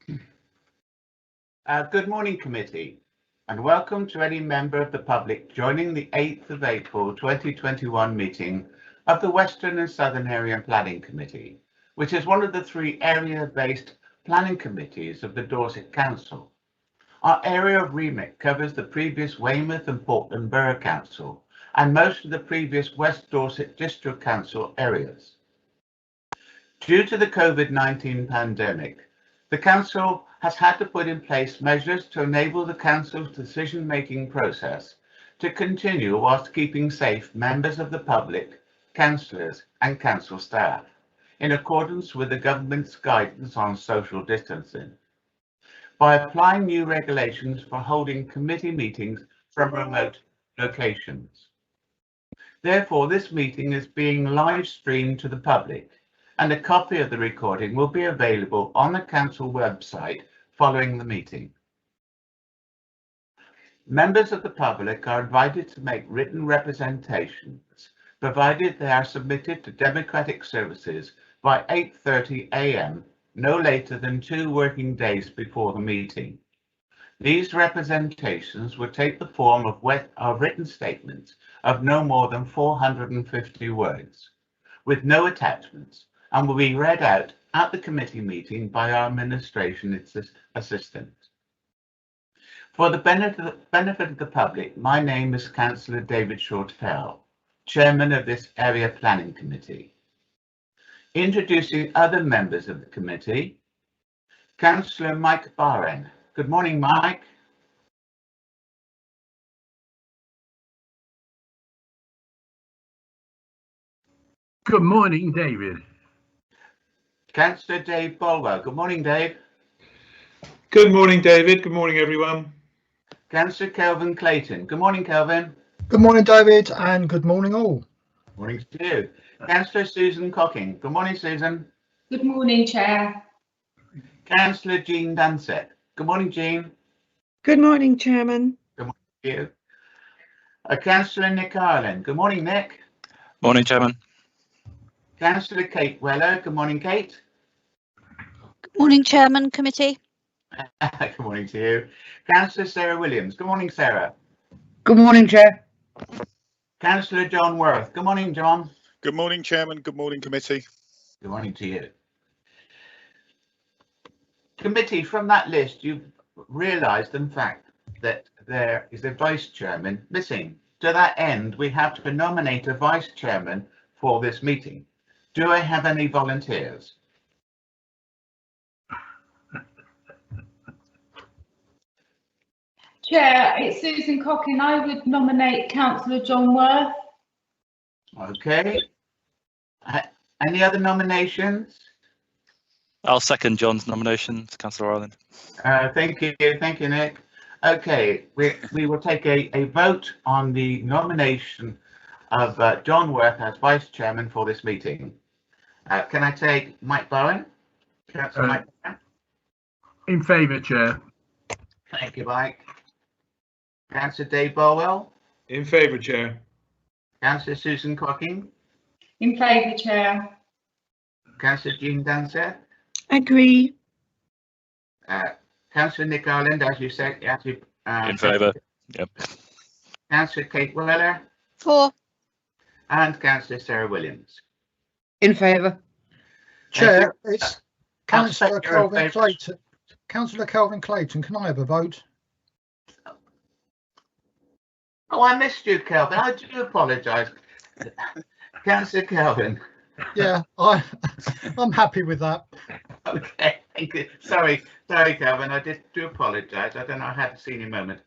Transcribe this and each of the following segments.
Good morning, committee, and welcome to any member of the public joining the 8th of April 2021 meeting of the Western and Southern Area Planning Committee, which is one of the 3 area-based planning committees of the Dorset Council. Our area of remit covers the previous Weymouth and Portland Borough Council and most of the previous West Dorset District Council areas. Due to the COVID-19 pandemic, the Council has had to put in place measures to enable the Council's decision-making process to continue whilst keeping safe members of the public, councillors and Council staff, in accordance with the Government's guidance on social distancing, by applying new regulations for holding committee meetings from remote locations. Therefore, this meeting is being live streamed to the public, and a copy of the recording will be available on the Council website following the meeting. Members of the public are invited to make written representations, provided they are submitted to Democratic Services by 8:30 AM, no later than 2 working days before the meeting. These representations will take the form of written statements of no more than 450 words, with no attachments, and will be read out at the committee meeting by our administration assistant. For the benefit of the public, my name is Councillor David Shortell, Chairman of this Area Planning Committee. Introducing other members of the committee, Councillor Mike Barren. Good morning, Mike. Good morning, David. Councillor Dave Bolwell. Good morning, Dave. Good morning, David. Good morning, everyone. Councillor Kelvin Clayton. Good morning, Kelvin. Good morning, David, and good morning all. Morning to you. Councillor Susan Cocking. Good morning, Susan. Good morning, Chair. Councillor Jean Dunsett. Good morning, Jean. Good morning, Chairman. Good morning to you. Councillor Nick Ireland. Good morning, Nick. Morning, Chairman. Councillor Kate Weller. Good morning, Kate. Good morning, Chairman, Committee. Good morning to you. Councillor Sarah Williams. Good morning, Sarah. Good morning, Chair. Councillor John Worth. Good morning, John. Good morning, Chairman. Good morning, Committee. Good morning to you. Committee, from that list, you've realised, in fact, that there is a Vice Chairman missing. To that end, we have to nominate a Vice Chairman for this meeting. Do I have any volunteers? Chair, it's Susan Cocking. I would nominate Councillor John Worth. Okay. Any other nominations? I'll second John's nomination to Councillor Ireland. Thank you, Nick. Okay, we will take a vote on the nomination of John Worth as Vice Chairman for this meeting. Can I take Mike Bowen? Councillor Mike Bowen? In favour, Chair. Thank you, Mike. Councillor Dave Bolwell? In favour, Chair. Councillor Susan Cocking? In favour, Chair. Councillor Jean Dunsett? Agree. Councillor Nick Ireland, as you said, In favour. Yep. Councillor Kate Weller? For. And Councillor Sarah Williams. In favour. Chair, it's Councillor Expect your Kelvin Clayton. Councillor Kelvin Clayton, can I have a vote? Oh, I missed you, Kelvin. I do apologise. Councillor Kelvin. Yeah, I'm happy with that. Okay, thank you. Sorry, Kelvin. I do apologise. I don't know. I had a senior moment.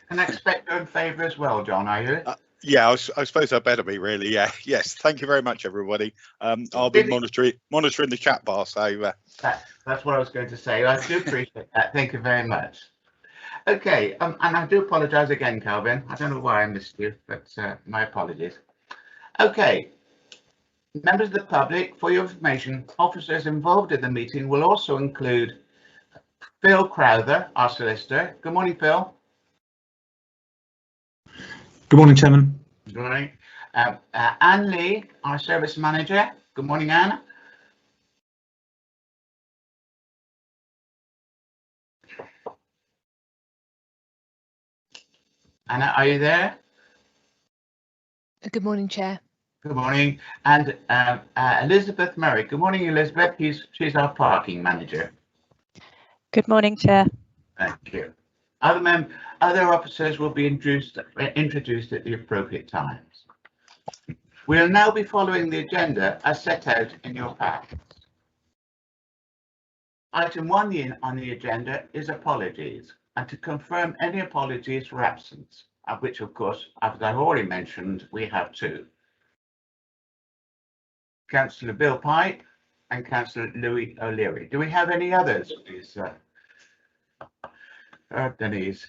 And I expect you're in favour as well, John. Are you? Yeah, I suppose I better be, really. Yeah. Yes. Thank you very much, everybody. I'll be monitoring the chat bar. So that's what I was going to say. I do appreciate that. Thank you very much. Okay, and I do apologise again, Kelvin. I don't know why I missed you, but my apologies. Okay. Members of the public, for your information, officers involved in the meeting will also include Phil Crowther, our solicitor. Good morning, Phil. Good morning, Chairman. Good morning. Anne Lee, our service manager. Good morning, Anne. Anna, are you there? Good morning, Chair. Good morning. And Elizabeth Murray. Good morning, Elizabeth. She's our parking manager. Good morning, Chair. Thank you. Other officers will be introduced at the appropriate times. We'll now be following the agenda as set out in your packets. Item 1 on the agenda is apologies, and to confirm any apologies for absence, of which, of course, as I've already mentioned, we have 2. Councillor Bill Pike and Councillor Louis O'Leary. Do we have any others, please? Denise.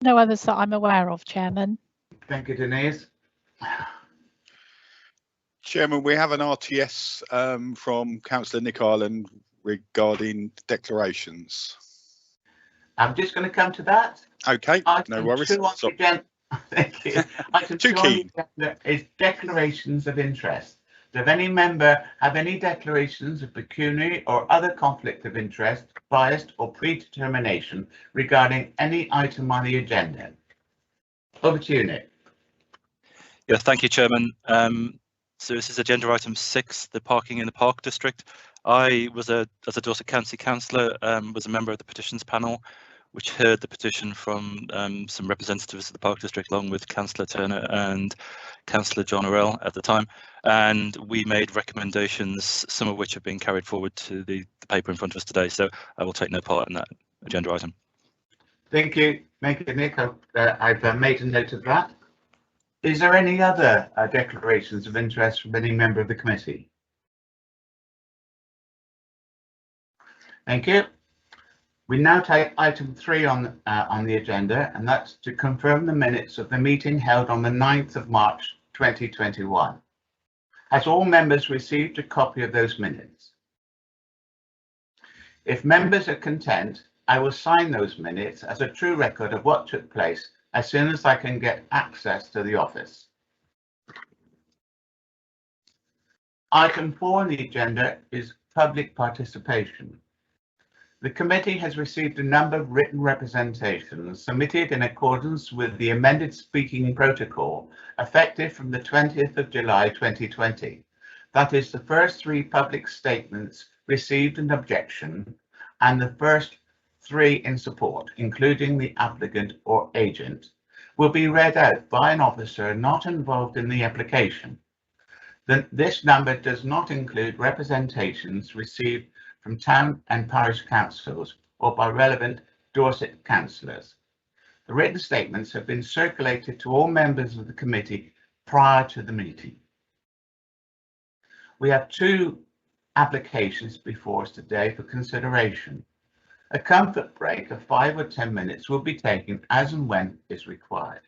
No others that I'm aware of, Chairman. Thank you, Denise. Chairman, we have an RTS from Councillor Nick Ireland regarding declarations. I'm just going to come to that. Okay, Item no worries. 2 on the agenda, thank you. Item 2 on the agenda is declarations of interest. Does any member have any declarations of pecuniary or other conflict of interest, biased or predetermination regarding any item on the agenda? Over to you, Nick. Yeah, thank you, Chairman. So this is agenda item 6, the parking in the Park District. I was, as a Dorset County councillor, was a member of the petitions panel, which heard the petition from some representatives of the Park District, along with Councillor Turner and Councillor John Orell at the time. And we made recommendations, some of which have been carried forward to the paper in front of us today. So I will take no part in that agenda item. Thank you, Nick. I've made a note of that. Is there any other declarations of interest from any member of the committee? Thank you. We now take item 3 on the agenda, and that's to confirm the minutes of the meeting held on the 9th of March 2021. Has all members received a copy of those minutes? If members are content, I will sign those minutes as a true record of what took place as soon as I can get access to the office. Item 4 on the agenda is public participation. The committee has received a number of written representations submitted in accordance with the amended speaking protocol effective from the 20th of July 2020. That is, the first 3 public statements received an objection and the first 3 in support, including the applicant or agent, will be read out by an officer not involved in the application. This number does not include representations received from town and parish councils or by relevant Dorset councillors. The written statements have been circulated to all members of the committee prior to the meeting. We have 2 applications before us today for consideration. A comfort break of 5 or 10 minutes will be taken as and when is required.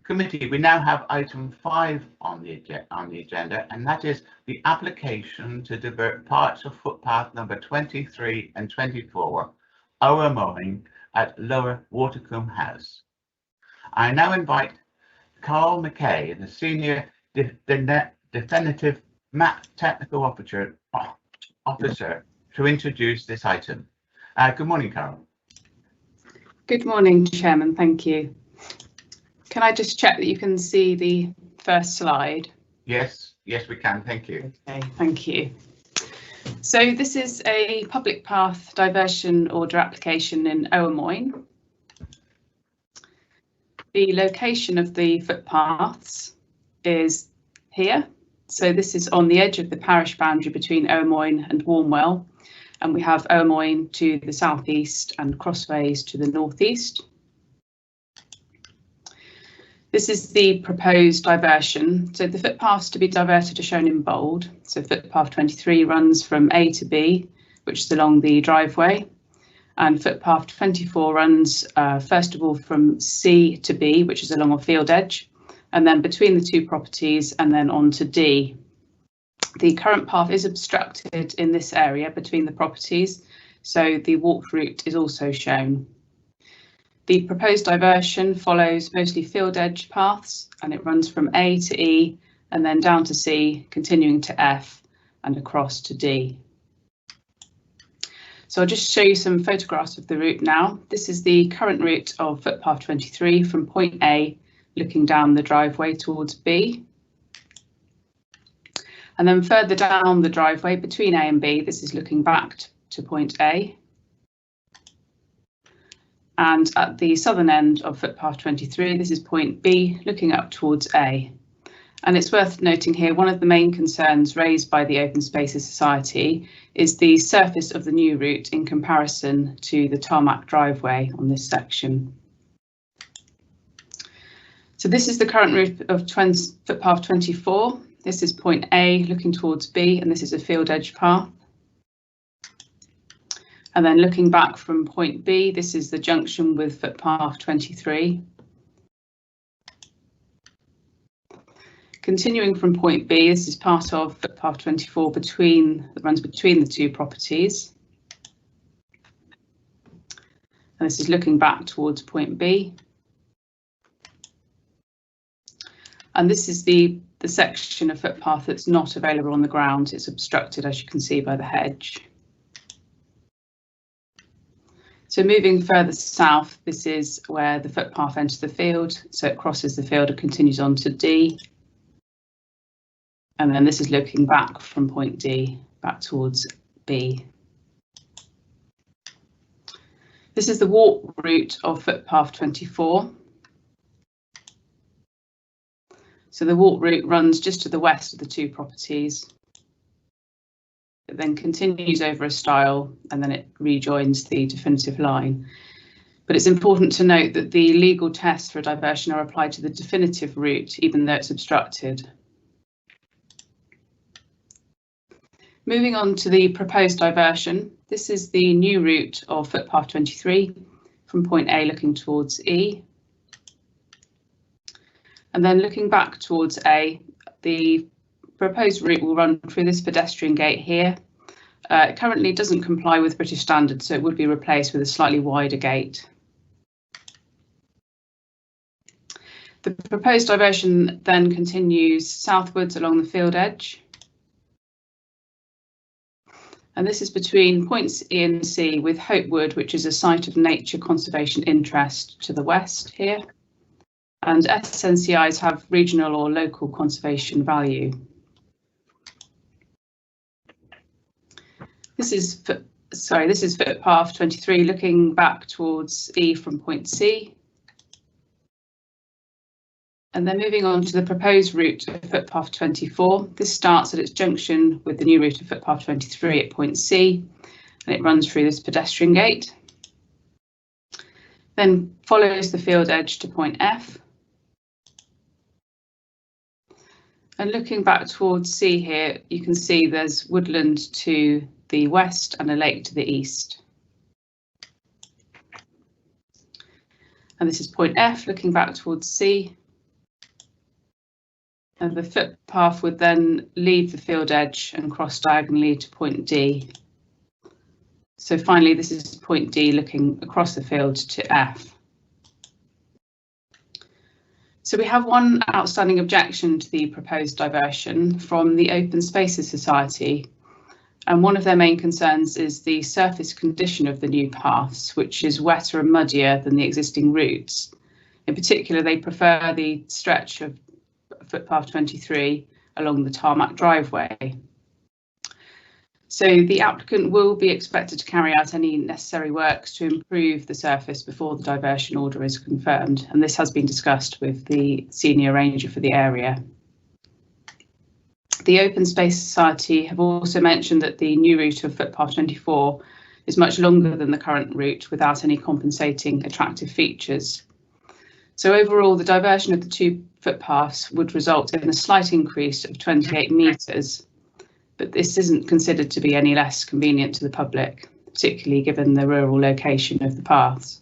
Committee, we now have item 5 on the agenda, and that is the application to divert parts of footpath number 23 and 24, Ower Mowing at Lower Watercombe House. I now invite Carl McKay, the Senior Definitive Map Technical Officer, to introduce this item. Good morning, Carol. Good morning, Chairman. Thank you. Can I just check that you can see the first slide? Yes, we can. Thank you. Okay, thank you. So this is a public path diversion order application in Ower Mowing. The location of the footpaths is here. So this is on the edge of the parish boundary between Ower Mowing and Warmwell, and we have Ower Mowing to the southeast and Crossways to the northeast. This is the proposed diversion. So the footpaths to be diverted are shown in bold. So footpath 23 runs from A to B, which is along the driveway, and footpath 24 runs first of all from C to B, which is along a field edge, and then between the 2 properties and then on to D. The current path is obstructed in this area between the properties, so the walk route is also shown. The proposed diversion follows mostly field edge paths, and it runs from A to E and then down to C, continuing to F and across to D. So I'll just show you some photographs of the route now. This is the current route of Footpath 23 from point A, looking down the driveway towards B. And then further down the driveway between A and B, this is looking back to point A. And at the southern end of Footpath 23, this is point B, looking up towards A. And it's worth noting here, one of the main concerns raised by the Open Spaces Society is the surface of the new route in comparison to the tarmac driveway on this section. So this is the current route of Footpath 24. This is point A looking towards B, and this is a field edge path. And then looking back from point B, this is the junction with Footpath 23. Continuing from point B, this is part of Footpath 24 that runs between the two properties. And this is looking back towards point B. And this is the section of footpath that's not available on the ground. It's obstructed, as you can see, by the hedge. So moving further south, this is where the footpath enters the field. So it crosses the field and continues on to D. And then this is looking back from point D, back towards B. This is the walk route of Footpath 24. So the walk route runs just to the west of the two properties. It then continues over a stile and then it rejoins the definitive line. But it's important to note that the legal tests for diversion are applied to the definitive route, even though it's obstructed. Moving on to the proposed diversion, this is the new route of Footpath 23 from point A looking towards E. And then looking back towards A, the proposed route will run through this pedestrian gate here. It currently doesn't comply with British standards, so it would be replaced with a slightly wider gate. The proposed diversion then continues southwards along the field edge. And this is between points E and C with Hopewood, which is a site of nature conservation interest to the west here. And SNCIs have regional or local conservation value. This is Footpath 23 looking back towards E from point C. And then moving on to the proposed route of Footpath 24. This starts at its junction with the new route of Footpath 23 at point C, and it runs through this pedestrian gate. Then follows the field edge to point F. And looking back towards C here, you can see there's woodland to the west and a lake to the east. And this is point F looking back towards C. And the footpath would then leave the field edge and cross diagonally to point D. So finally, this is point D looking across the field to F. So we have one outstanding objection to the proposed diversion from the Open Spaces Society. And one of their main concerns is the surface condition of the new paths, which is wetter and muddier than the existing routes. In particular, they prefer the stretch of Footpath 23 along the tarmac driveway. So the applicant will be expected to carry out any necessary works to improve the surface before the diversion order is confirmed, and this has been discussed with the senior ranger for the area. The Open Space Society have also mentioned that the new route of Footpath 24 is much longer than the current route without any compensating attractive features. So overall, the diversion of the two footpaths would result in a slight increase of 28 metres, but this isn't considered to be any less convenient to the public, particularly given the rural location of the paths.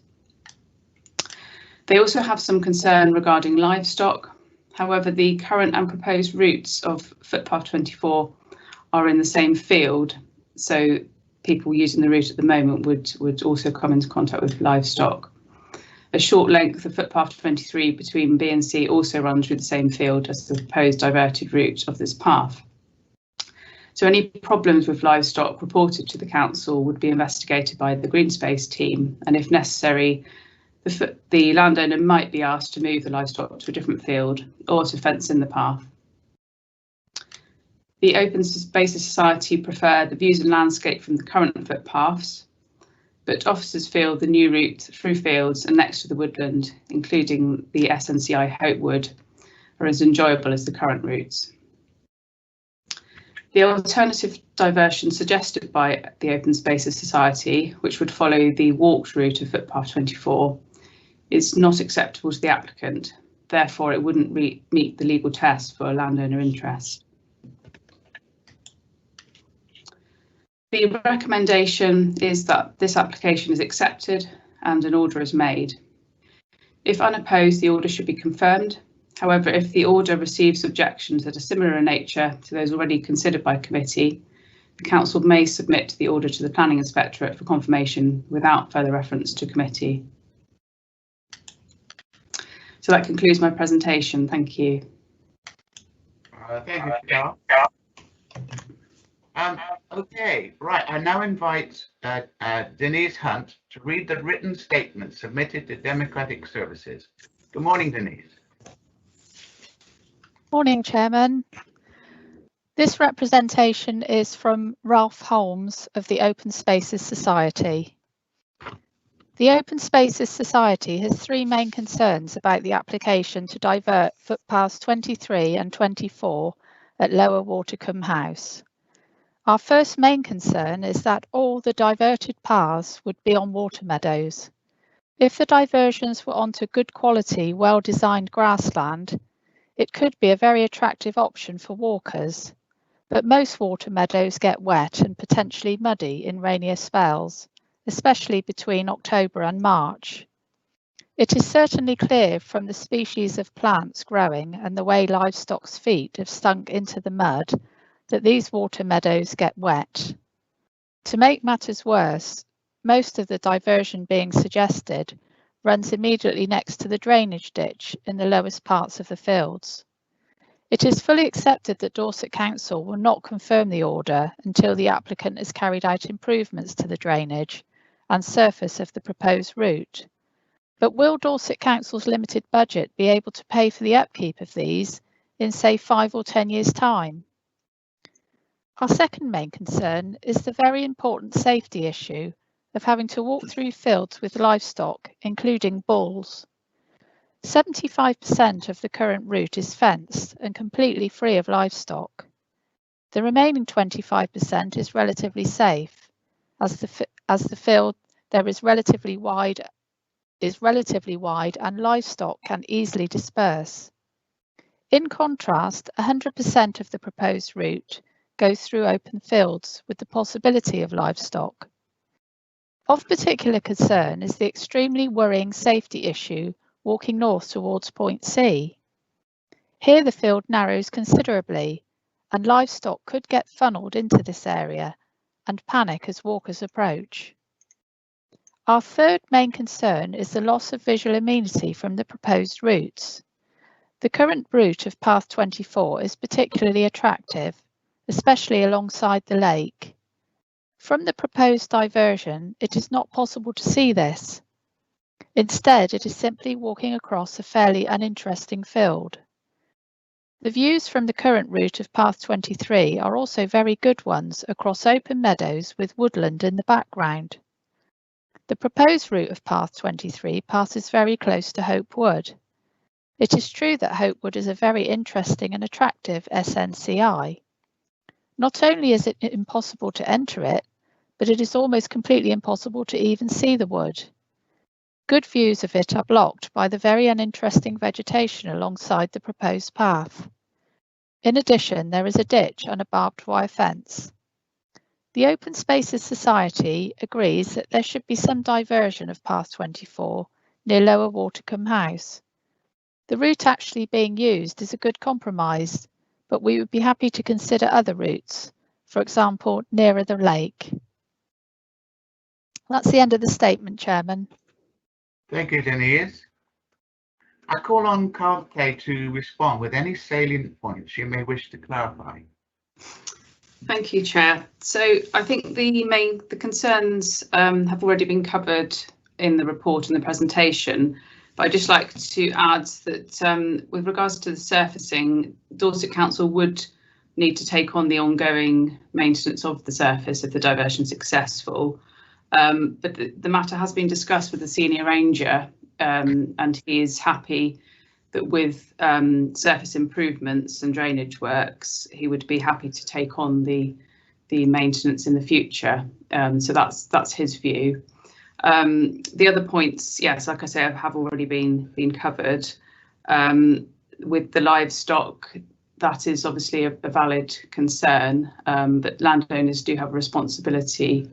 They also have some concern regarding livestock. However, the current and proposed routes of Footpath 24 are in the same field, so people using the route at the moment would also come into contact with livestock. A short length of Footpath 23 between B and C also runs through the same field as the proposed diverted route of this path. So any problems with livestock reported to the council would be investigated by the green space team, and if necessary, the landowner might be asked to move the livestock to a different field or to fence in the path. The Open Spaces Society prefer the views and landscape from the current footpaths, but officers feel the new route through fields and next to the woodland, including the SNCI Hopewood, are as enjoyable as the current routes. The alternative diversion suggested by the Open Spaces Society, which would follow the walked route of Footpath 24, is not acceptable to the applicant. Therefore, it wouldn't meet the legal test for a landowner interest. The recommendation is that this application is accepted and an order is made. If unopposed, the order should be confirmed. However, if the order receives objections that are similar in nature to those already considered by committee, the council may submit the order to the planning inspectorate for confirmation without further reference to committee. So that concludes my presentation. Thank you. Thank you, Carl. Okay, right. I now invite Denise Hunt to read the written statement submitted to Democratic Services. Good morning, Denise. Morning, Chairman. This representation is from Ralph Holmes of the Open Spaces Society. The Open Spaces Society has three main concerns about the application to divert footpaths 23 and 24 at Lower Watercombe House. Our first main concern is that all the diverted paths would be on water meadows. If the diversions were onto good quality, well-designed grassland, it could be a very attractive option for walkers, but most water meadows get wet and potentially muddy in rainier spells, especially between October and March. It is certainly clear from the species of plants growing and the way livestock's feet have stunk into the mud that these water meadows get wet. To make matters worse, most of the diversion being suggested runs immediately next to the drainage ditch in the lowest parts of the fields. It is fully accepted that Dorset Council will not confirm the order until the applicant has carried out improvements to the drainage and surface of the proposed route. But will Dorset Council's limited budget be able to pay for the upkeep of these in, say, 5 or 10 years' time? Our second main concern is the very important safety issue of having to walk through fields with livestock, including bulls. 75% of the current route is fenced and completely free of livestock. The remaining 25% is relatively safe, as the field there is relatively wide and livestock can easily disperse. In contrast, 100% of the proposed route goes through open fields with the possibility of livestock. Of particular concern is the extremely worrying safety issue walking north towards Point C. Here the field narrows considerably and livestock could get funneled into this area and panic as walkers approach. Our third main concern is the loss of visual amenity from the proposed routes. The current route of Path 24 is particularly attractive, especially alongside the lake. From the proposed diversion, it is not possible to see this. Instead, it is simply walking across a fairly uninteresting field. The views from the current route of Path 23 are also very good ones across open meadows with woodland in the background. The proposed route of Path 23 passes very close to Hopewood. It is true that Hopewood is a very interesting and attractive SNCI. Not only is it impossible to enter it, but it is almost completely impossible to even see the wood. Good views of it are blocked by the very uninteresting vegetation alongside the proposed path. In addition, there is a ditch and a barbed wire fence. The Open Spaces Society agrees that there should be some diversion of Path 24 near Lower Watercombe House. The route actually being used is a good compromise, but we would be happy to consider other routes, for example, nearer the lake. That's the end of the statement, Chairman. Thank you, Denise. I call on Carl Kay to respond with any salient points you may wish to clarify. Thank you, Chair. So I think the concerns have already been covered in the report and the presentation, but I'd just like to add that with regards to the surfacing, Dorset Council would need to take on the ongoing maintenance of the surface if the diversion is successful. But the matter has been discussed with the senior ranger, and he is happy that with surface improvements and drainage works, he would be happy to take on the maintenance in the future. So that's his view. The other points, yes, like I say, have already been covered. With the livestock, that is obviously a valid concern, but landowners do have a responsibility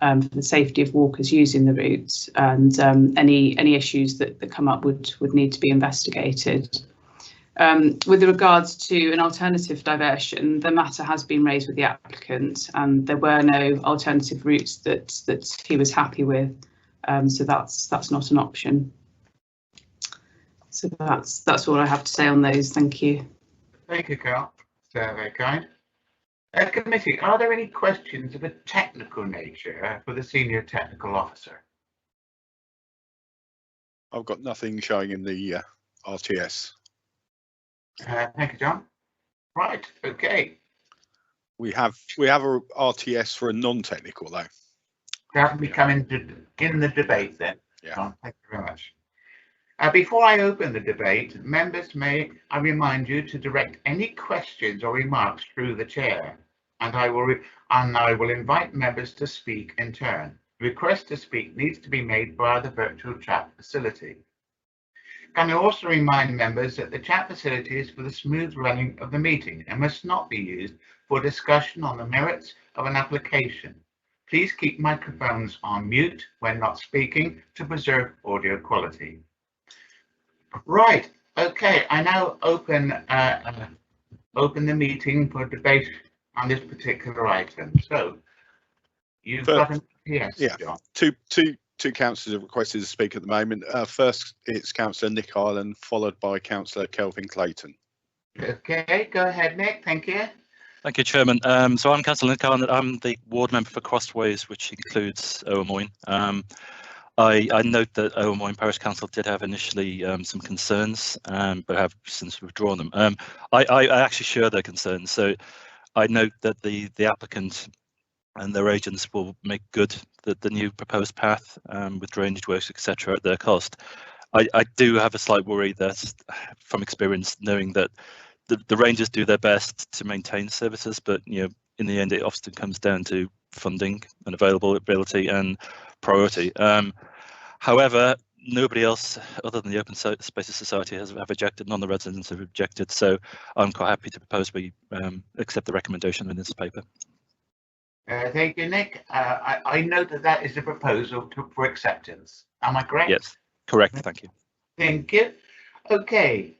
for the safety of walkers using the routes, and any issues that come up would need to be investigated. With regards to an alternative diversion, the matter has been raised with the applicant, and there were no alternative routes that he was happy with, so that's not an option. So that's all I have to say on those. Thank you. Thank you, Carl. That's very kind. Committee, are there any questions of a technical nature for the senior technical officer? I've got nothing showing in the RTS. Thank you, John. Right, okay. We have a RTS for a non-technical though. That will be coming in the debate then. Yeah. John, thank you very much. Before I open the debate, members may I remind you to direct any questions or remarks through the chair, and I will invite members to speak in turn. The request to speak needs to be made via the virtual chat facility. Can I also remind members that the chat facility is for the smooth running of the meeting and must not be used for discussion on the merits of an application. Please keep microphones on mute when not speaking to preserve audio quality. Right, okay, I now open the meeting for debate on this particular item. So you've got an yes, yeah, John. Two councillors have requested to speak at the moment. First, it's Councillor Nick Ireland, followed by Councillor Kelvin Clayton. Okay, go ahead, Nick. Thank you. Thank you, Chairman. So I'm Councillor Nick Ireland. I'm the ward member for Crossways, which includes Owermoyne. I note that Owermoyne Parish Council did have initially some concerns, but have since withdrawn them. I actually share their concerns. So I note that the applicant and their agents will make good the new proposed path with drainage works, etc. at their cost. I do have a slight worry that, from experience, knowing that the rangers do their best to maintain services, but in the end, it often comes down to funding and availability and priority. However, nobody else other than the Open Spaces Society have objected. None of the residents have objected, so I'm quite happy to propose we accept the recommendation in this paper. Thank you, Nick. I note that is a proposal for acceptance. Am I correct? Yes, correct. Thank you. Thank you. Okay,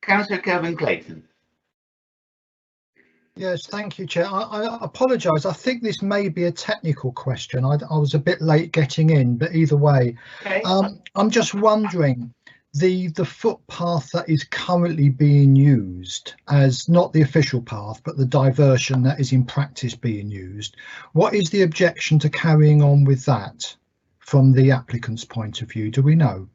Councillor Kelvin Clayton. Yes, thank you, Chair. I apologise. I think this may be a technical question. I was a bit late getting in, but either way, okay. I'm just wondering, the footpath that is currently being used as not the official path, but the diversion that is in practice being used, what is the objection to carrying on with that from the applicant's point of view? Do we know?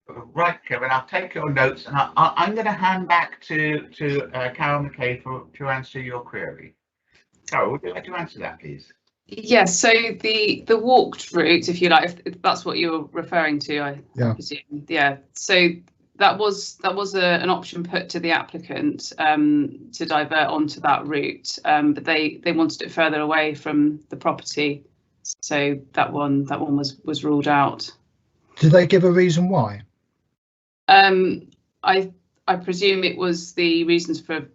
Right, Kevin, I'll take your notes, and I'm going to hand back to Carol McKay to answer your query. Carol, would you like to answer that, please? Yes, so the walked route, if you like, if that's what you're referring to, I presume. Yeah, so that was an option put to the applicant to divert onto that route, but they wanted it further away from the property, so that one was ruled out. Did they give a reason why? I presume it was the reasons for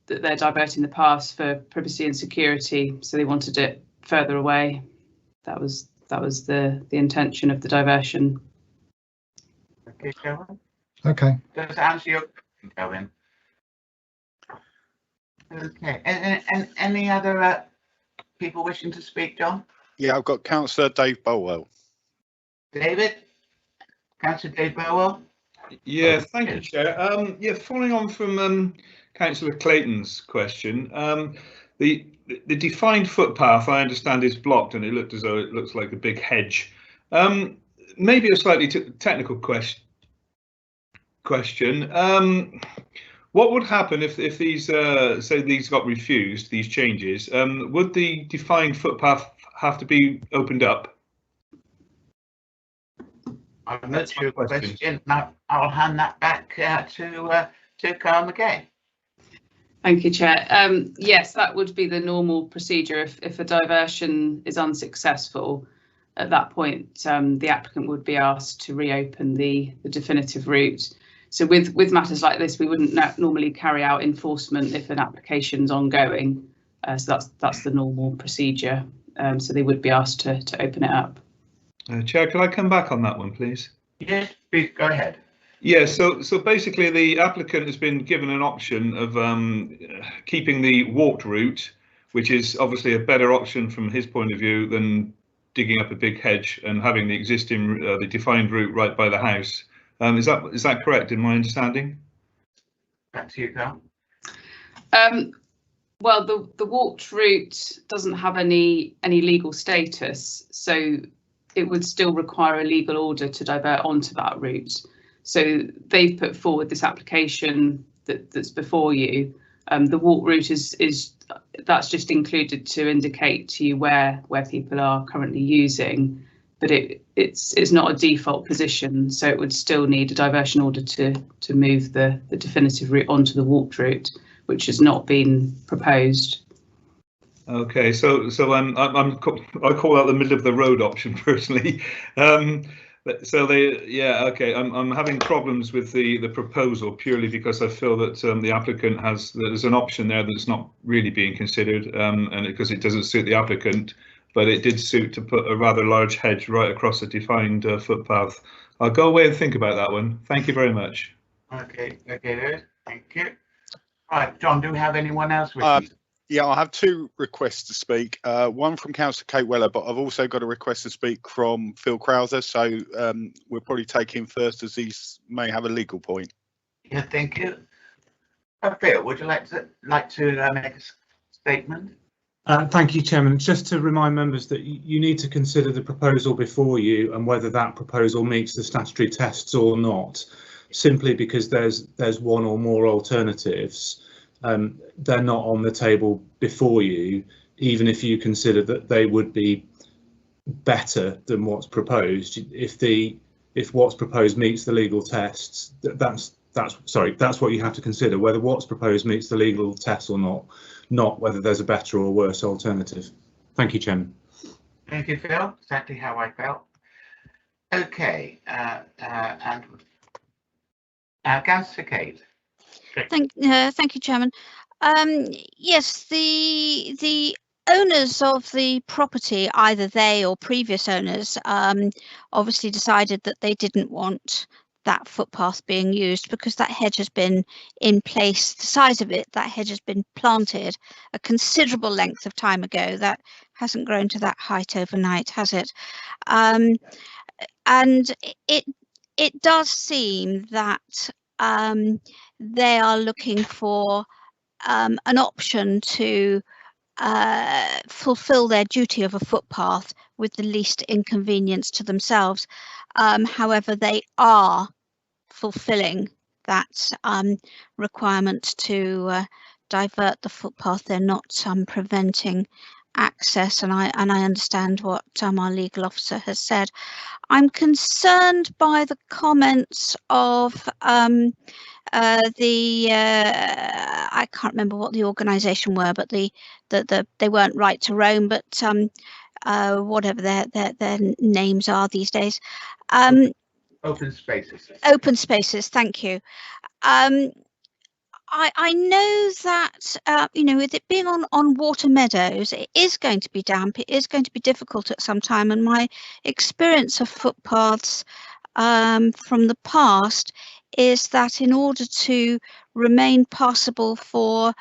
that they're diverting the path for privacy and security, so they wanted it further away. That was the intention of the diversion. Okay, Kelvin. Okay. Does that answer your question, Kelvin? Okay. And any other people wishing to speak, John? Yeah, I've got Councillor Dave Bolwell. David? Councillor Dave Bolwell? Yeah, thank you, Chair. Yeah, following on from Councillor Clayton's question, The defined footpath, I understand, is blocked, and it looked as though it looks like a big hedge. Maybe a slightly technical question. What would happen if these, say these got refused, these changes? Would the defined footpath have to be opened up? I'm not sure question. Now I'll hand that back to Carl McGay. Thank you, Chair. Yes, that would be the normal procedure. If a diversion is unsuccessful, at that point, the applicant would be asked to reopen the definitive route. So with matters like this, we wouldn't normally carry out enforcement if an application's ongoing. So that's the normal procedure. So they would be asked to open it up. Chair, could I come back on that one, please? Yes, please go ahead. Yeah, so basically the applicant has been given an option of keeping the walked route, which is obviously a better option from his point of view than digging up a big hedge and having the existing the defined route right by the house. Is that correct in my understanding? Back to you, Carl. Well, the walked route doesn't have any legal status, so it would still require a legal order to divert onto that route. So they've put forward this application that's before you. The walk route that's just included to indicate to you where people are currently using, but it's not a default position. So it would still need a diversion order to move the definitive route onto the walked route, which has not been proposed. Okay, so I call that the middle of the road option personally. So I'm having problems with the proposal purely because I feel that the applicant there's an option there that's not really being considered, and because it doesn't suit the applicant, but it did suit to put a rather large hedge right across a defined footpath. I'll go away and think about that one. Thank you very much. Okay, thank you. Right, John, do we have anyone else with you? Yeah, I have two requests to speak. One from Councillor Kate Weller, but I've also got a request to speak from Phil Krauser. So we'll probably take him first, as he may have a legal point. Yeah, thank you. Phil, would you like to make a statement? Thank you, Chairman. Just to remind members that you need to consider the proposal before you and whether that proposal meets the statutory tests or not. Simply because there's one or more alternatives. They're not on the table before you, even if you consider that they would be better than what's proposed. If what's proposed meets the legal tests, that's what you have to consider, whether what's proposed meets the legal tests or not whether there's a better or worse alternative. Thank you, Chairman. Thank you, Phil. Exactly how I felt. Okay, and Councillor Kate. Thank you, Chairman. Yes, the owners of the property, either they or previous owners, obviously decided that they didn't want that footpath being used because that hedge has been in place. The size of it, that hedge has been planted a considerable length of time ago. That hasn't grown to that height overnight, has it? And it does seem that they are looking for an option to fulfill their duty of a footpath with the least inconvenience to themselves. However, they are fulfilling that requirement to divert the footpath. They're not preventing access, and I understand what our legal officer has said. I'm concerned by the comments of I can't remember what the organisation were, but they weren't Right to Roam, but whatever their names are these days. Open Spaces. Open Spaces, thank you. I know that with it being on water meadows, it is going to be damp. It is going to be difficult at some time, and my experience of footpaths from the past is that in order to remain passable for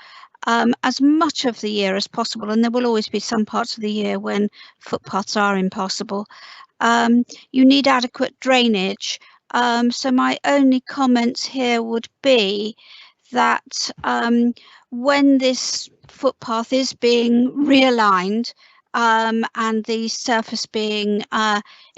as much of the year as possible, and there will always be some parts of the year when footpaths are impassable, you need adequate drainage. So my only comments here would be that when this footpath is being realigned and the surface being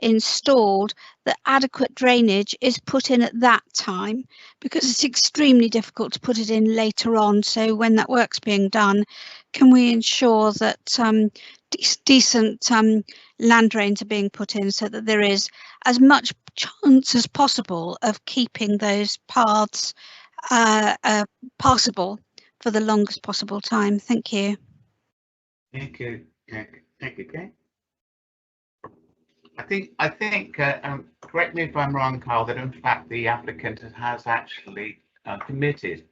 installed, that adequate drainage is put in at that time, because it's extremely difficult to put it in later on. So when that work's being done, can we ensure that decent land drains are being put in, so that there is as much chance as possible of keeping those paths passable for the longest possible time? Thank you. Thank you. Thank you, Kate. I think correct me if I'm wrong, Carl, that in fact the applicant has actually committed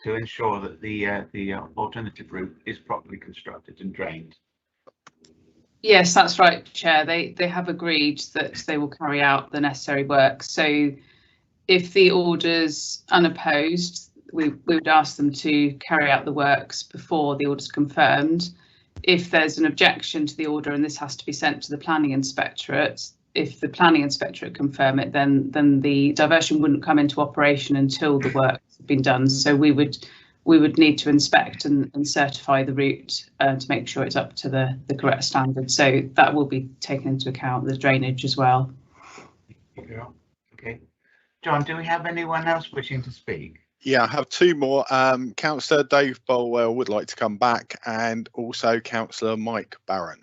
to ensure that the alternative route is properly constructed and drained. Yes, that's right, Chair. They have agreed that they will carry out the necessary work. So if the order's unopposed, we would ask them to carry out the works before the order's confirmed. If there's an objection to the order and this has to be sent to the planning inspectorate, if the planning inspectorate confirm it, then the diversion wouldn't come into operation until the work's been done. So we would need to inspect and certify the route to make sure it's up to the correct standard. So that will be taken into account, the drainage as well. Okay. John, do we have anyone else wishing to speak? Yeah, I have two more. Councillor Dave Bolwell would like to come back, and also Councillor Mike Barron.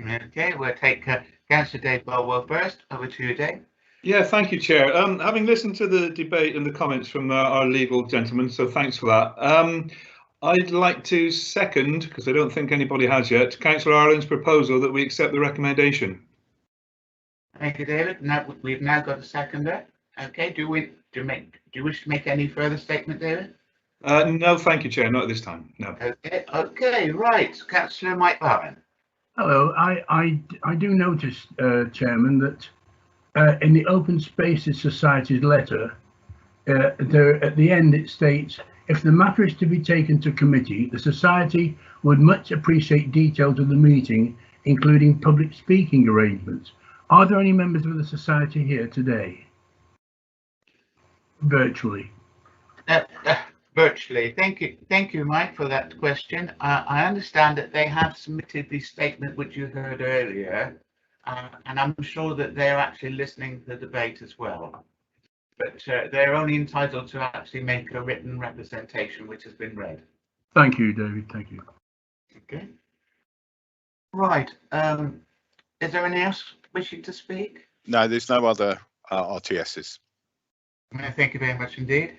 Okay, we'll take Councillor Dave Bolwell first. Over to you, Dave. Yeah, thank you, Chair. Having listened to the debate and the comments from our legal gentleman, so thanks for that. I'd like to second, because I don't think anybody has yet, Councillor Ireland's proposal that we accept the recommendation. Thank you, David. Now we've now got a seconder. Okay, do you wish to make any further statement, David? No, thank you, Chair. Not at this time. No. Okay, right. Councillor Mike Barron. Hello. I do notice, Chairman, that in the Open Spaces Society's letter, there at the end it states, if the matter is to be taken to committee, the Society would much appreciate details of the meeting, including public speaking arrangements. Are there any members of the Society here today? Virtually. Virtually. Thank you, Mike, for that question. I understand that they have submitted the statement which you heard earlier, and I'm sure that they're actually listening to the debate as well. But they're only entitled to actually make a written representation which has been read. Thank you, David. Thank you. Okay. Right. Is there anyone else wishing to speak? No, there's no other RTSs. Thank you very much indeed.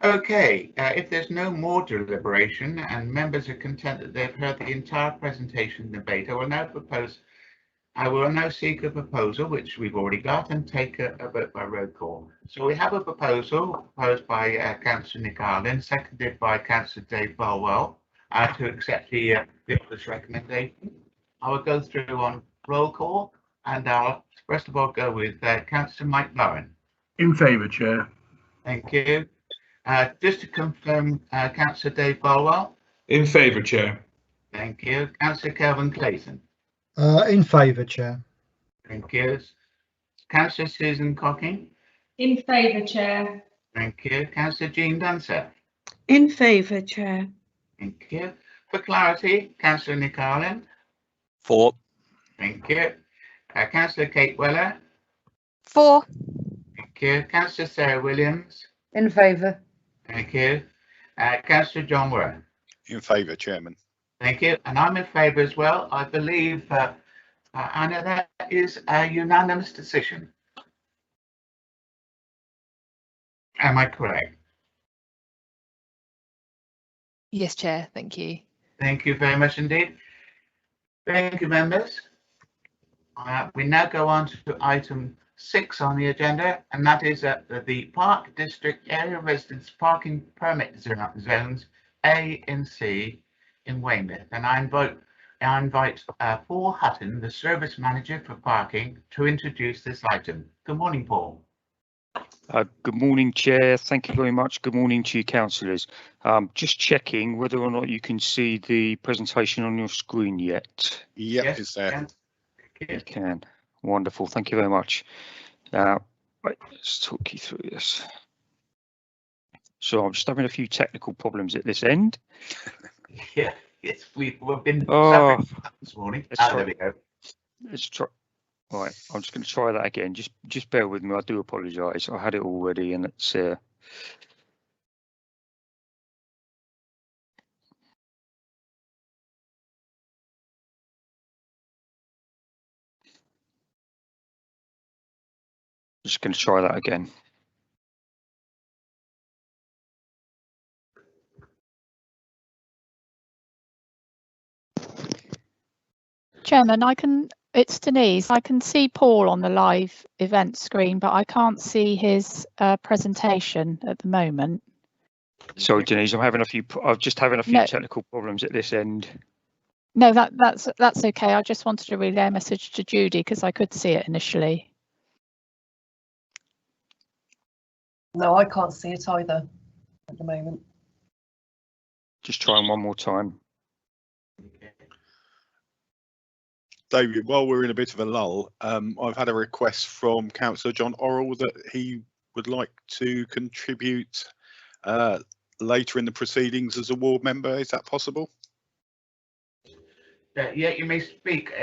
Okay, if there's no more deliberation and members are content that they've heard the entire presentation and debate, I will now seek a proposal, which we've already got, and take a vote by roll call. So we have a proposal proposed by Councillor Nick Ireland, seconded by Councillor Dave Bolwell, to accept the order's recommendation. I will go through on roll call, and I'll first of all go with Councillor Mike Barron. In favour, Chair. Thank you. Just to confirm, Councillor Dave Bolwell. In favour, Chair. Thank you. Councillor Kelvin Clayton. In favour, Chair. Thank you. Councillor Susan Cocking. In favour, Chair. Thank you. Councillor Jean Dunser. In favour, Chair. Thank you. For clarity, Councillor Nick Ireland. For. Thank you. Councillor Kate Weller. For. Thank you. Councillor Sarah Williams. In favour. Thank you. Councillor John Worth. In favour, Chairman. Thank you. And I'm in favour as well. I believe, Anna, that is a unanimous decision. Am I correct? Yes, Chair. Thank you. Thank you very much indeed. Thank you, members. We now go on to item 6 on the agenda, and that is the Park District Area Residence Parking Permit Zones A and C in Weymouth. And I invite Paul Hutton, the Service Manager for Parking, to introduce this item. Good morning, Paul. Good morning, Chair. Thank you very much. Good morning to you, councillors. Just checking whether or not you can see the presentation on your screen yet. Yep, Yes, it's there. You can. Wonderful. Thank you very much. Right, let's talk you through this. So I'm just having a few technical problems at this end. Yeah, yes, we've been Oh, suffering this morning. there we go. Let's try. Right, I'm just going to try that again. Just bear with me. I do apologise. I had it already, and it's. Just going to try that again. Chairman, it's Denise. I can see Paul on the live event screen, but I can't see his presentation at the moment. Sorry, Denise, I'm just having a few technical problems at this end. No, that's okay. I just wanted to relay a message to Judy because I could see it initially. No, I can't see it either at the moment. Just trying one more time. David, while we're in a bit of a lull, I've had a request from Councillor John Orrell that he would like to contribute later in the proceedings as a ward member. Is that possible? Yeah, you may speak.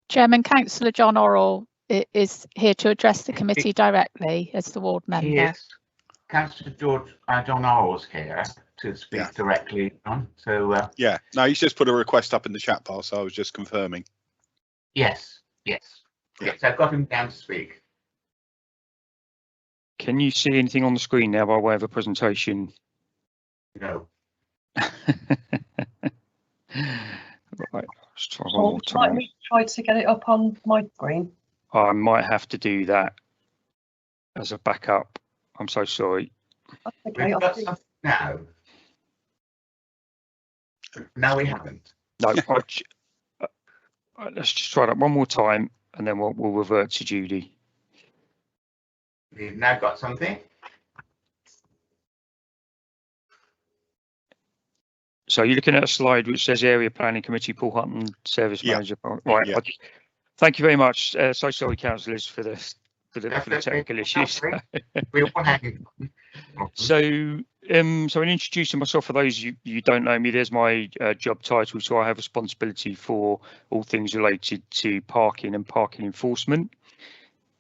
Chairman, Councillor John Orrell is here to address the committee directly as the ward member. Yes, Councillor John Orrell's here to speak directly on. So yeah, no, he's just put a request up in the chat bar, so I was just confirming. Yes, I've got him down to speak. Can you see anything on the screen now by way of a presentation? No. Right, let's try one more time. Might we try to get it up on my screen? I might have to do that as a backup. I'm so sorry. Okay, We've got something now. No, we haven't. No, let's just try that one more time, and then we'll revert to Judy. We've now got something. So you're looking at a slide which says Area Planning Committee, Paul Hutton, Service Manager. Right. Yeah. Thank you very much. So sorry, councillors, for the technical issues. So in introducing myself, for those you don't know me, there's my job title. So I have responsibility for all things related to parking and parking enforcement.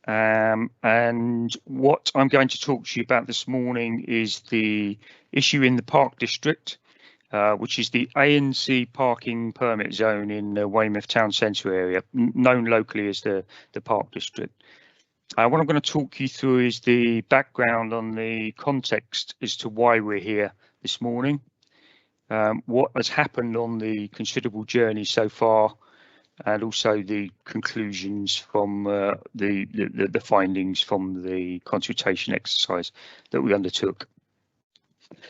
And what I'm going to talk to you about this morning is the issue in the Park District, which is the ANC parking permit zone in the Weymouth Town Centre area, known locally as the Park District. What I'm going to talk you through is the background on the context as to why we're here this morning, what has happened on the considerable journey so far, and also the conclusions from the findings from the consultation exercise that we undertook.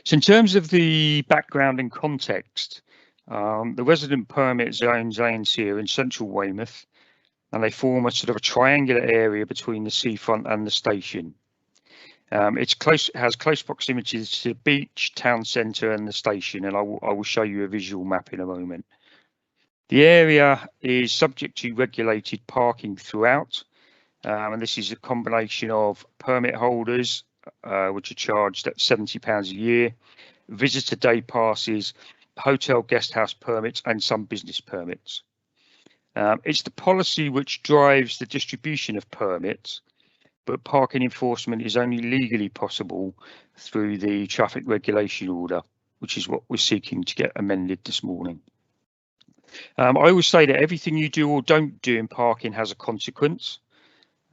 So in terms of the background and context, the resident permit zones ANC are in central Weymouth, and they form a sort of a triangular area between the seafront and the station. It has close proximity to the beach, town centre and the station, and I will show you a visual map in a moment. The area is subject to regulated parking throughout, and this is a combination of permit holders, which are charged at £70 a year, visitor day passes, hotel guest house permits and some business permits. It's the policy which drives the distribution of permits, but parking enforcement is only legally possible through the traffic regulation order, which is what we're seeking to get amended this morning. I always say that everything you do or don't do in parking has a consequence.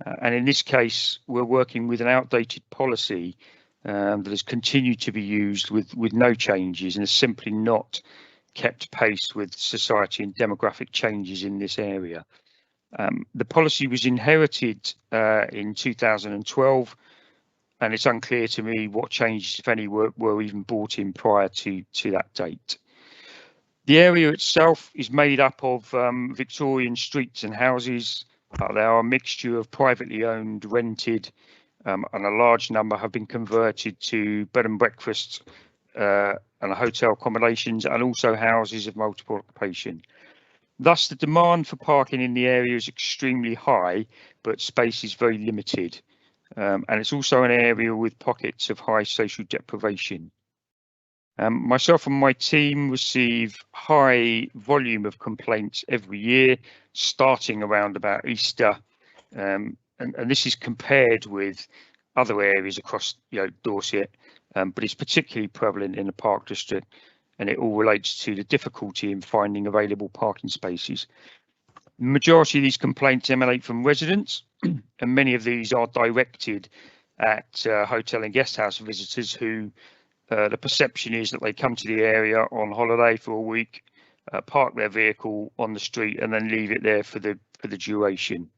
And in this case, we're working with an outdated policy that has continued to be used with no changes and has simply not kept pace with society and demographic changes in this area. The policy was inherited in 2012, and it's unclear to me what changes, if any, were even brought in prior to that date. The area itself is made up of Victorian streets and houses. They are a mixture of privately owned, rented, and a large number have been converted to bed and breakfasts and hotel accommodations, and also houses of multiple occupation. Thus, the demand for parking in the area is extremely high, but space is very limited. and it's also an area with pockets of high social deprivation. Myself and my team receive high volume of complaints every year, starting around about Easter, and this is compared with other areas across Dorset, but it's particularly prevalent in the Park District, and it all relates to the difficulty in finding available parking spaces. The majority of these complaints emanate from residents, and many of these are directed at hotel and guest house visitors who the perception is that they come to the area on holiday for a week, park their vehicle on the street and then leave it there for the duration.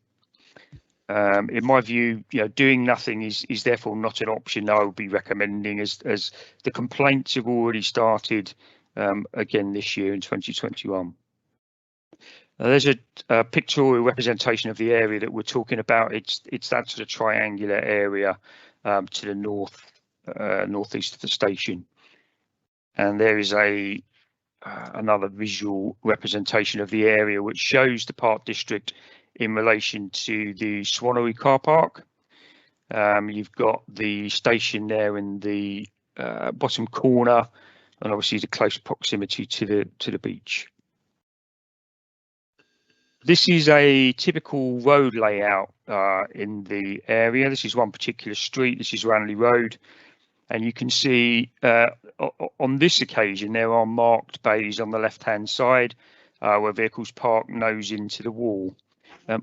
In my view, doing nothing is therefore not an option I would be recommending, as the complaints have already started again this year in 2021. There's a pictorial representation of the area that we're talking about. It's that sort of triangular area to the northeast of the station, and there is another visual representation of the area which shows the Park District in relation to the Swannery car park. You've got the station there in the bottom corner, and obviously the close proximity to the beach. This is a typical road layout in the area. This is one particular street. This is Ranelagh Road, and you can see on this occasion there are marked bays on the left-hand side where vehicles park nose into the wall.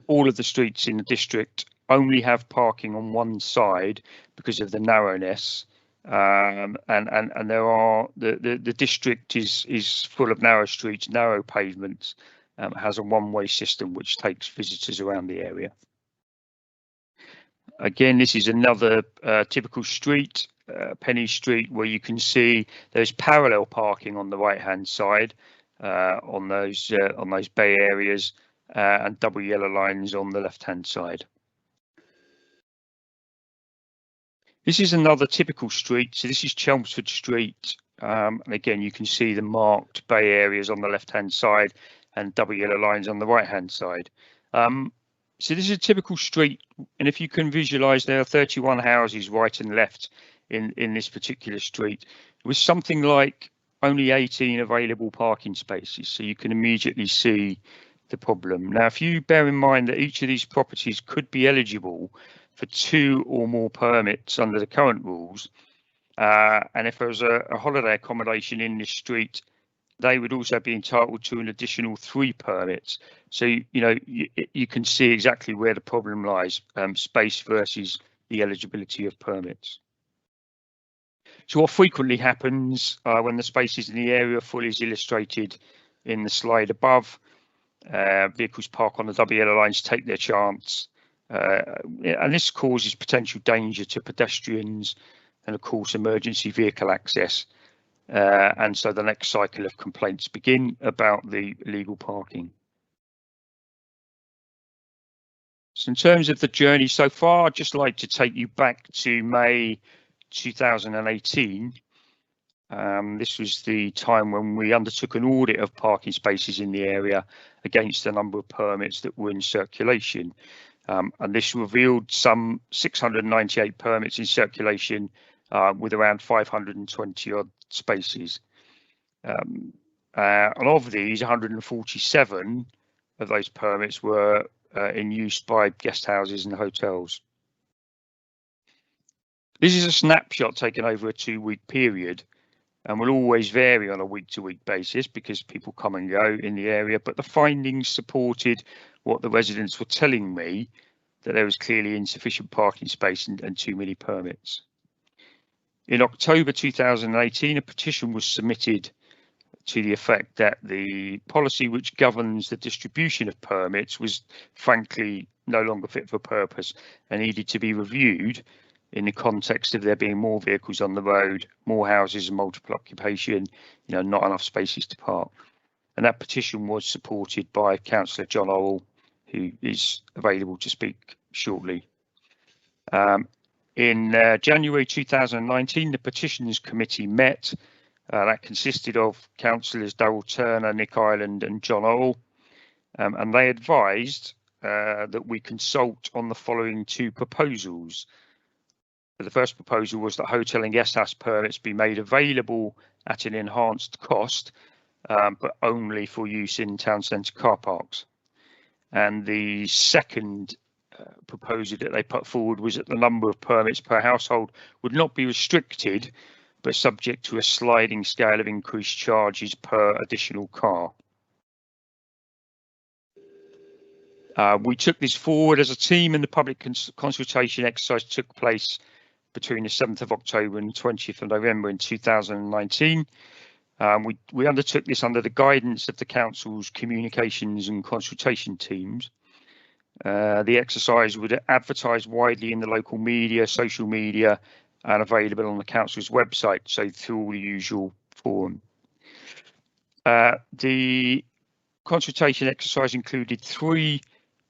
All of the streets in the district only have parking on one side because of the narrowness, and there are the district is full of narrow streets, narrow pavements. Has a one-way system which takes visitors around the area. Again, this is another typical street, Penny Street, where you can see there's parallel parking on the right-hand side on those bay areas, and double yellow lines on the left-hand side. This is another typical street. So this is Chelmsford Street, and again you can see the marked bay areas on the left-hand side and double yellow lines on the right hand side. So this is a typical street, and if you can visualize, there are 31 houses right and left in this particular street with something like only 18 available parking spaces, so you can immediately see the problem. Now, if you bear in mind that each of these properties could be eligible for 2 or more permits under the current rules, and if there was a holiday accommodation in this street, they would also be entitled to an additional 3 permits. So, you can see exactly where the problem lies, space versus the eligibility of permits. So what frequently happens when the spaces in the area are fully as illustrated in the slide above, vehicles park on the double yellow lines, take their chance, and this causes potential danger to pedestrians and, of course, emergency vehicle access. And so the next cycle of complaints begin about the illegal parking. So in terms of the journey so far, I'd just like to take you back to May 2018. This was the time when we undertook an audit of parking spaces in the area against the number of permits that were in circulation. And this revealed some 698 permits in circulation with around 520 odd spaces, and of these 147 of those permits were in use by guest houses and hotels. This is a snapshot taken over a 2-week period and will always vary on a week-to-week basis because people come and go in the area, but the findings supported what the residents were telling me, that there was clearly insufficient parking space and too many permits. In October 2018, a petition was submitted to the effect that the policy which governs the distribution of permits was frankly no longer fit for purpose and needed to be reviewed in the context of there being more vehicles on the road, more houses and multiple occupation, not enough spaces to park. And that petition was supported by Councillor John Orrell, who is available to speak shortly. In January 2019, the Petitions Committee met. That consisted of councillors Darryl Turner, Nick Ireland and John Orrell, and they advised that we consult on the following 2 proposals. The first proposal was that hotel and guest house permits be made available at an enhanced cost, but only for use in town centre car parks. And the second proposal that they put forward was that the number of permits per household would not be restricted, but subject to a sliding scale of increased charges per additional car. We took this forward as a team, and the public consultation exercise took place between the 7th of October and 20th of November in 2019. We undertook this under the guidance of the Council's communications and consultation teams. The exercise would advertise widely in the local media, social media, and available on the Council's website, so through all the usual forum. The consultation exercise included 3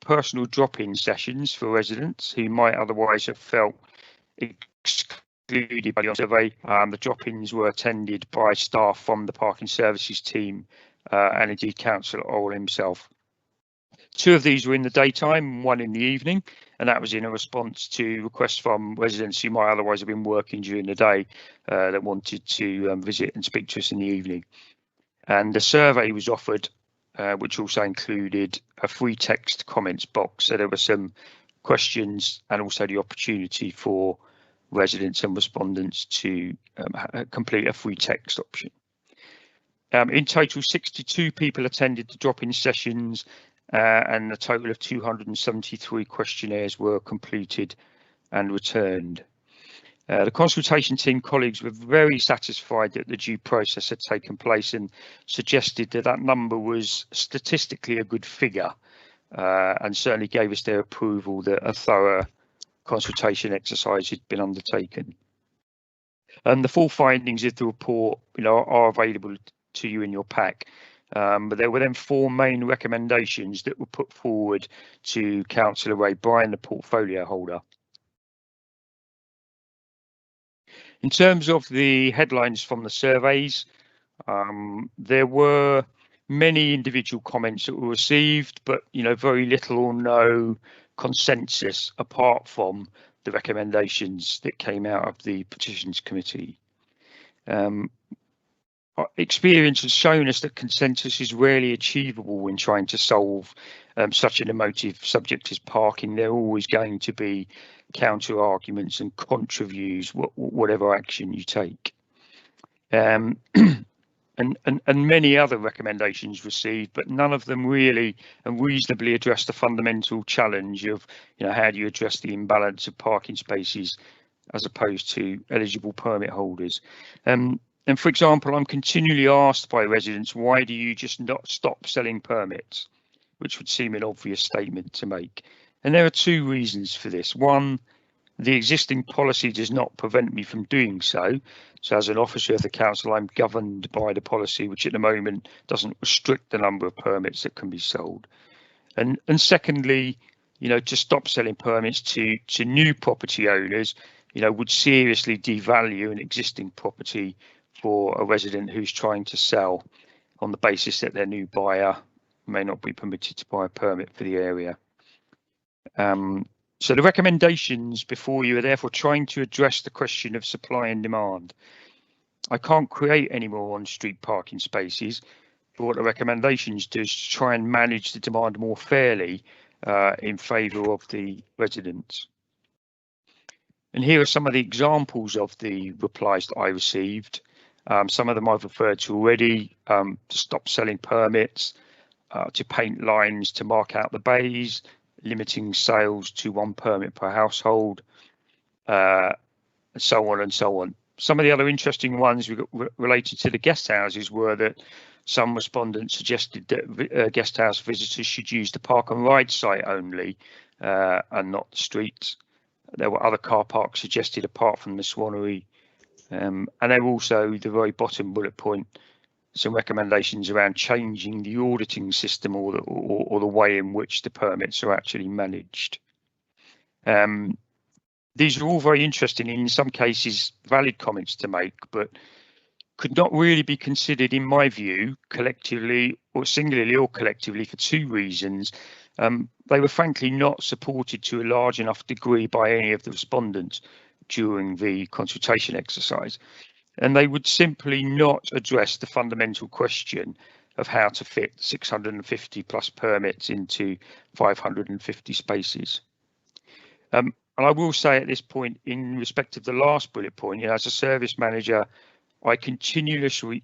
personal drop-in sessions for residents who might otherwise have felt excluded by the survey. The drop-ins were attended by staff from the parking services team and indeed Councillor Orwell himself. 2 of these were in the daytime, 1 in the evening, and that was in a response to requests from residents who might otherwise have been working during the day that wanted to visit and speak to us in the evening. And the survey was offered, which also included a free text comments box. So there were some questions and also the opportunity for residents and respondents to complete a free text option. In total, 62 people attended the drop-in sessions, and a total of 273 questionnaires were completed and returned. The consultation team colleagues were very satisfied that the due process had taken place and suggested that that number was statistically a good figure, and certainly gave us their approval that a thorough consultation exercise had been undertaken. And the full findings of the report, are available to you in your pack. But there were then 4 main recommendations that were put forward to Councillor Ray Bryan, the portfolio holder. In terms of the headlines from the surveys, there were many individual comments that were received, but very little or no consensus apart from the recommendations that came out of the Petitions Committee. Experience has shown us that consensus is rarely achievable when trying to solve such an emotive subject as parking. There are always going to be counter arguments and contra views, whatever action you take. And many other recommendations received, but none of them really and reasonably address the fundamental challenge of, how do you address the imbalance of parking spaces as opposed to eligible permit holders. And for example, I'm continually asked by residents, why do you just not stop selling permits? Which would seem an obvious statement to make. And there are 2 reasons for this. One, the existing policy does not prevent me from doing so. So as an officer of the council, I'm governed by the policy, which at the moment doesn't restrict the number of permits that can be sold. And secondly, to stop selling permits to new property owners, would seriously devalue an existing property for a resident who's trying to sell on the basis that their new buyer may not be permitted to buy a permit for the area. So the recommendations before you are therefore trying to address the question of supply and demand. I can't create any more on-street parking spaces, but what the recommendations do is to try and manage the demand more fairly in favour of the residents. And here are some of the examples of the replies that I received. Some of them I've referred to already, to stop selling permits, to paint lines to mark out the bays, limiting sales to 1 permit per household, and so on and so on. Some of the other interesting ones related to the guest houses were that some respondents suggested that guest house visitors should use the park and ride site only and not the streets. There were other car parks suggested apart from the Swanery. And there were also, the very bottom bullet point, some recommendations around changing the auditing system or the way in which the permits are actually managed. These are all very interesting, in some cases valid comments to make, but could not really be considered, in my view, collectively or singularly or collectively for 2 reasons. They were frankly not supported to a large enough degree by any of the respondents, during the consultation exercise. And they would simply not address the fundamental question of how to fit 650 plus permits into 550 spaces. And I will say at this point, in respect of the last bullet point, as a service manager, I continuously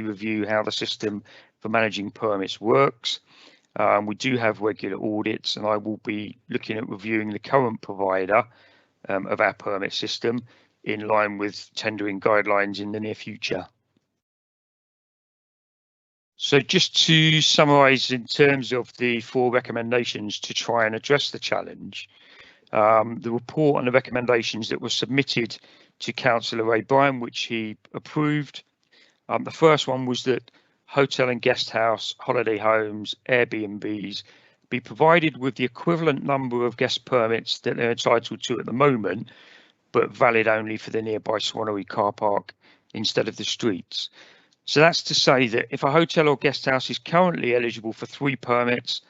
review how the system for managing permits works. We do have regular audits, and I will be looking at reviewing the current provider of our permit system in line with tendering guidelines in the near future. So just to summarise in terms of the 4 recommendations to try and address the challenge, the report and the recommendations that were submitted to Councillor Ray Bryan, which he approved. The first one was that hotel and guest house, holiday homes, Airbnbs be provided with the equivalent number of guest permits that they're entitled to at the moment, but valid only for the nearby Swannery car park instead of the streets. So that's to say that if a hotel or guest house is currently eligible for 3 permits,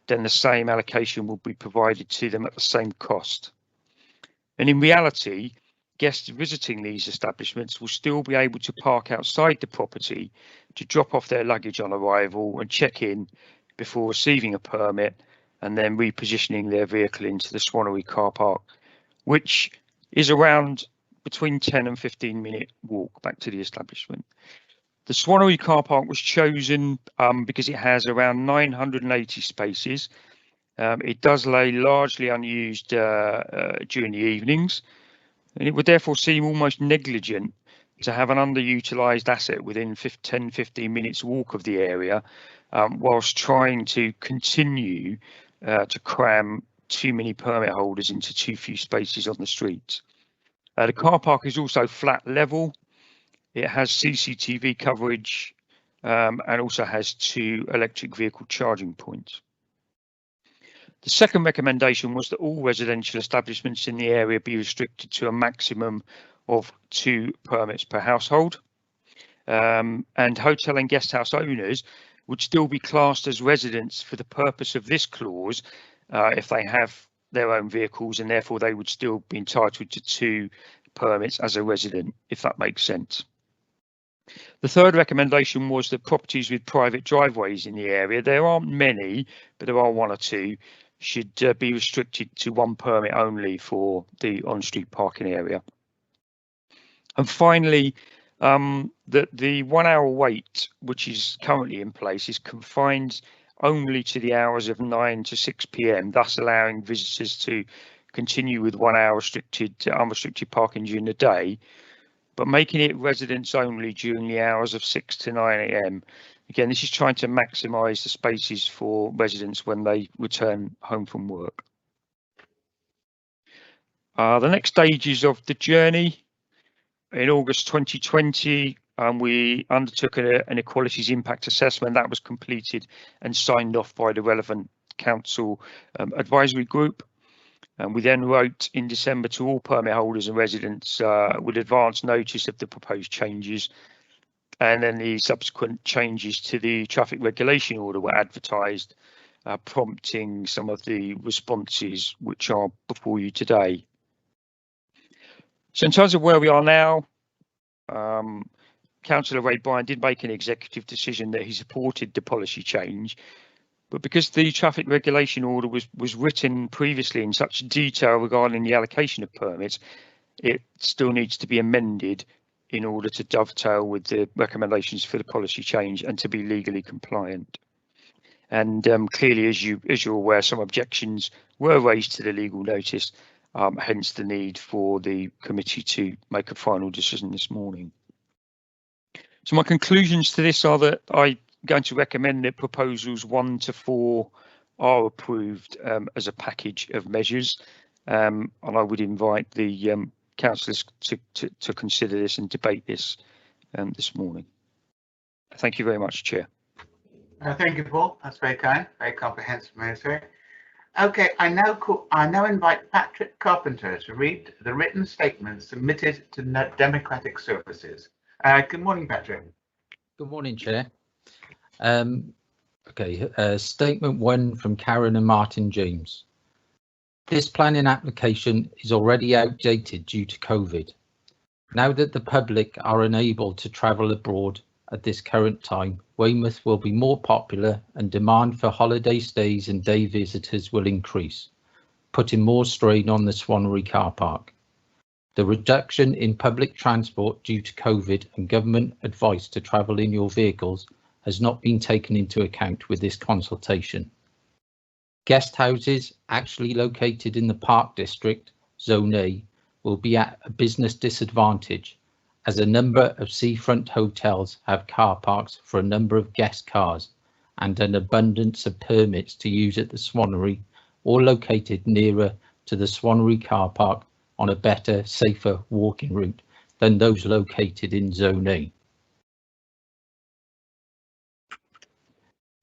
then the same allocation will be provided to them at the same cost. And in reality, guests visiting these establishments will still be able to park outside the property to drop off their luggage on arrival and check in before receiving a permit and then repositioning their vehicle into the Swannery car park, which is around between 10 and 15-minute walk back to the establishment. The Swannery car park was chosen because it has around 980 spaces. It does lay largely unused during the evenings, and it would therefore seem almost negligent to have an underutilised asset within 10-15 minutes walk of the area, whilst trying to continue to cram too many permit holders into too few spaces on the streets. The car park is also flat level. It has CCTV coverage and also has 2 electric vehicle charging points. The second recommendation was that all residential establishments in the area be restricted to a maximum of 2 permits per household. And hotel and guest house owners would still be classed as residents for the purpose of this clause if they have their own vehicles, and therefore they would still be entitled to 2 permits as a resident, if that makes sense. The third recommendation was that properties with private driveways in the area, there aren't many, but there are 1 or 2, should be restricted to 1 permit only for the on-street parking area. And finally, that the 1 hour wait, which is currently in place, is confined only to the hours of 9 to 6 p.m, thus allowing visitors to continue with 1 hour unrestricted parking during the day, but making it residents only during the hours of 6 to 9 a.m. Again, this is trying to maximise the spaces for residents when they return home from work. The next stages of the journey. In August 2020, we undertook an equalities impact assessment that was completed and signed off by the relevant council advisory group. And we then wrote in December to all permit holders and residents with advance notice of the proposed changes. And then the subsequent changes to the traffic regulation order were advertised, prompting some of the responses which are before you today. So in terms of where we are now, Councillor Ray Bryan did make an executive decision that he supported the policy change, but because the traffic regulation order was written previously in such detail regarding the allocation of permits, it still needs to be amended in order to dovetail with the recommendations for the policy change and to be legally compliant. And clearly, as you're aware, some objections were raised to the legal notice, hence the need for the committee to make a final decision this morning. So my conclusions to this are that I'm going to recommend that proposals 1 to 4 are approved as a package of measures, and I would invite the councillors to consider this and debate this this morning. Thank you very much, Chair. Thank you, Paul. That's very kind, very comprehensive, may I say. Okay, I now invite Patrick Carpenter to read the written statement submitted to Democratic Services. Good morning, Patrick. Good morning, Chair. Statement 1 from Karen and Martin James. This planning application is already outdated due to COVID. Now that the public are unable to travel abroad at this current time, Weymouth will be more popular and demand for holiday stays and day visitors will increase, putting more strain on the Swannery car park. The reduction in public transport due to COVID and government advice to travel in your vehicles has not been taken into account with this consultation. Guest houses actually located in the Park District, Zone A, will be at a business disadvantage as a number of seafront hotels have car parks for a number of guest cars and an abundance of permits to use at the Swannery or located nearer to the Swannery car park on a better, safer walking route than those located in Zone A.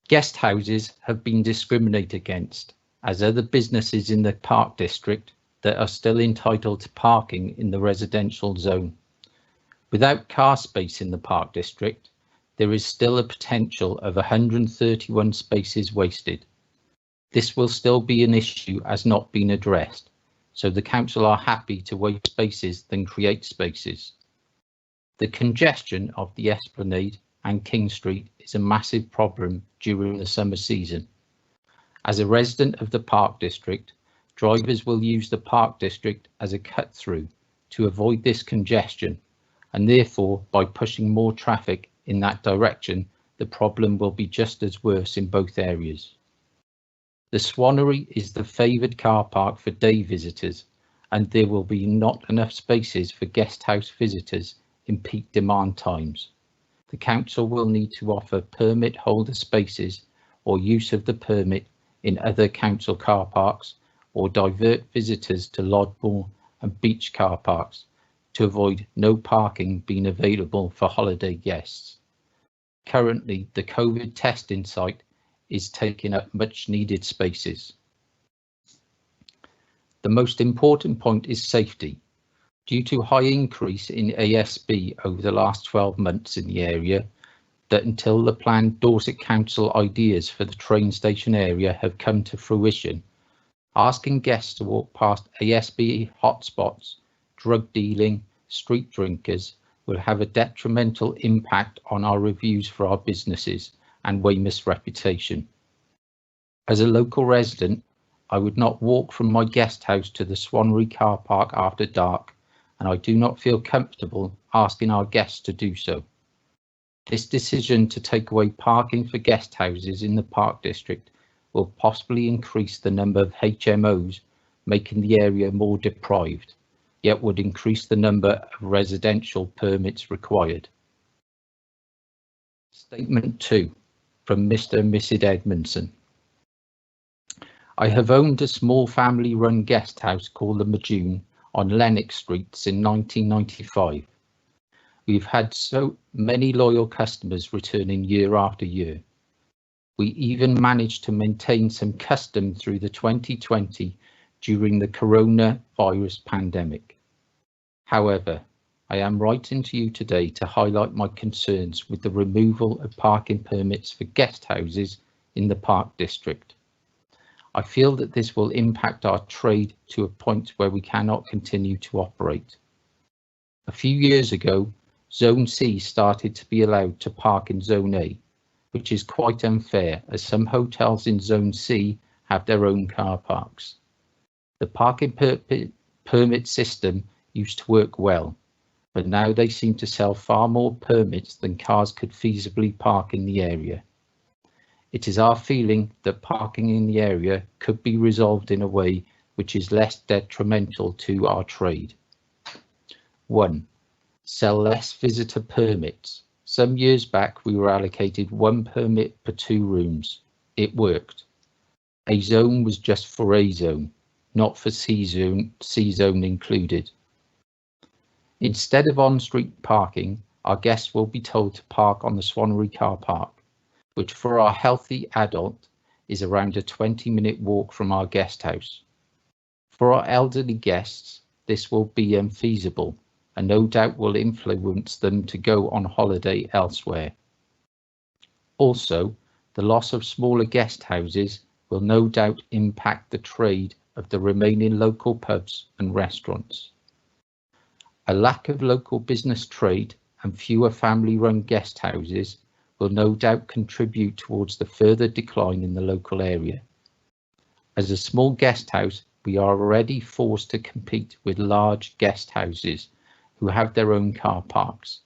Guest houses have been discriminated against as other businesses in the Park District that are still entitled to parking in the residential zone. Without car space in the Park District, there is still a potential of 131 spaces wasted. This will still be an issue as not been addressed, so the council are happy to waste spaces than create spaces. The congestion of the Esplanade and King Street is a massive problem during the summer season. As a resident of the Park District, drivers will use the Park District as a cut-through to avoid this congestion, and therefore by pushing more traffic in that direction, the problem will be just as worse in both areas. The Swannery is the favoured car park for day visitors, and there will be not enough spaces for guest house visitors in peak demand times. The council will need to offer permit holder spaces or use of the permit in other council car parks or divert visitors to Lodmore and beach car parks to avoid no parking being available for holiday guests. Currently, the COVID testing site is taking up much needed spaces. The most important point is safety. Due to high increase in ASB over the last 12 months in the area, that until the planned Dorset Council ideas for the train station area have come to fruition, asking guests to walk past ASB hotspots, drug dealing, street drinkers will have a detrimental impact on our reviews for our businesses and Weymouth's reputation. As a local resident, I would not walk from my guest house to the Swannery car park after dark, and I do not feel comfortable asking our guests to do so. This decision to take away parking for guest houses in the Park District will possibly increase the number of HMOs, making the area more deprived, yet would increase the number of residential permits required. Statement 2 from Mr. and Mrs. Edmondson. I have owned a small family-run guest house called the Majune on Lennox Street since 1995. We've had so many loyal customers returning year after year. We even managed to maintain some custom through the 2020 during the coronavirus pandemic. However, I am writing to you today to highlight my concerns with the removal of parking permits for guest houses in the Park District. I feel that this will impact our trade to a point where we cannot continue to operate. A few years ago, Zone C started to be allowed to park in Zone A, which is quite unfair as some hotels in Zone C have their own car parks. The parking permit system used to work well, but now they seem to sell far more permits than cars could feasibly park in the area. It is our feeling that parking in the area could be resolved in a way which is less detrimental to our trade. 1. Sell less visitor permits. Some years back we were allocated 1 permit per 2 rooms. It worked. A zone was just for A zone, not for C zone included. Instead of on-street parking, our guests will be told to park on the Swannery car park, which for our healthy adult is around a 20-minute walk from our guest house. For our elderly guests, this will be unfeasible and no doubt will influence them to go on holiday elsewhere. Also, the loss of smaller guest houses will no doubt impact the trade of the remaining local pubs and restaurants. A lack of local business trade and fewer family-run guest houses will no doubt contribute towards the further decline in the local area. As a small guest house, we are already forced to compete with large guest houses who have their own car parks.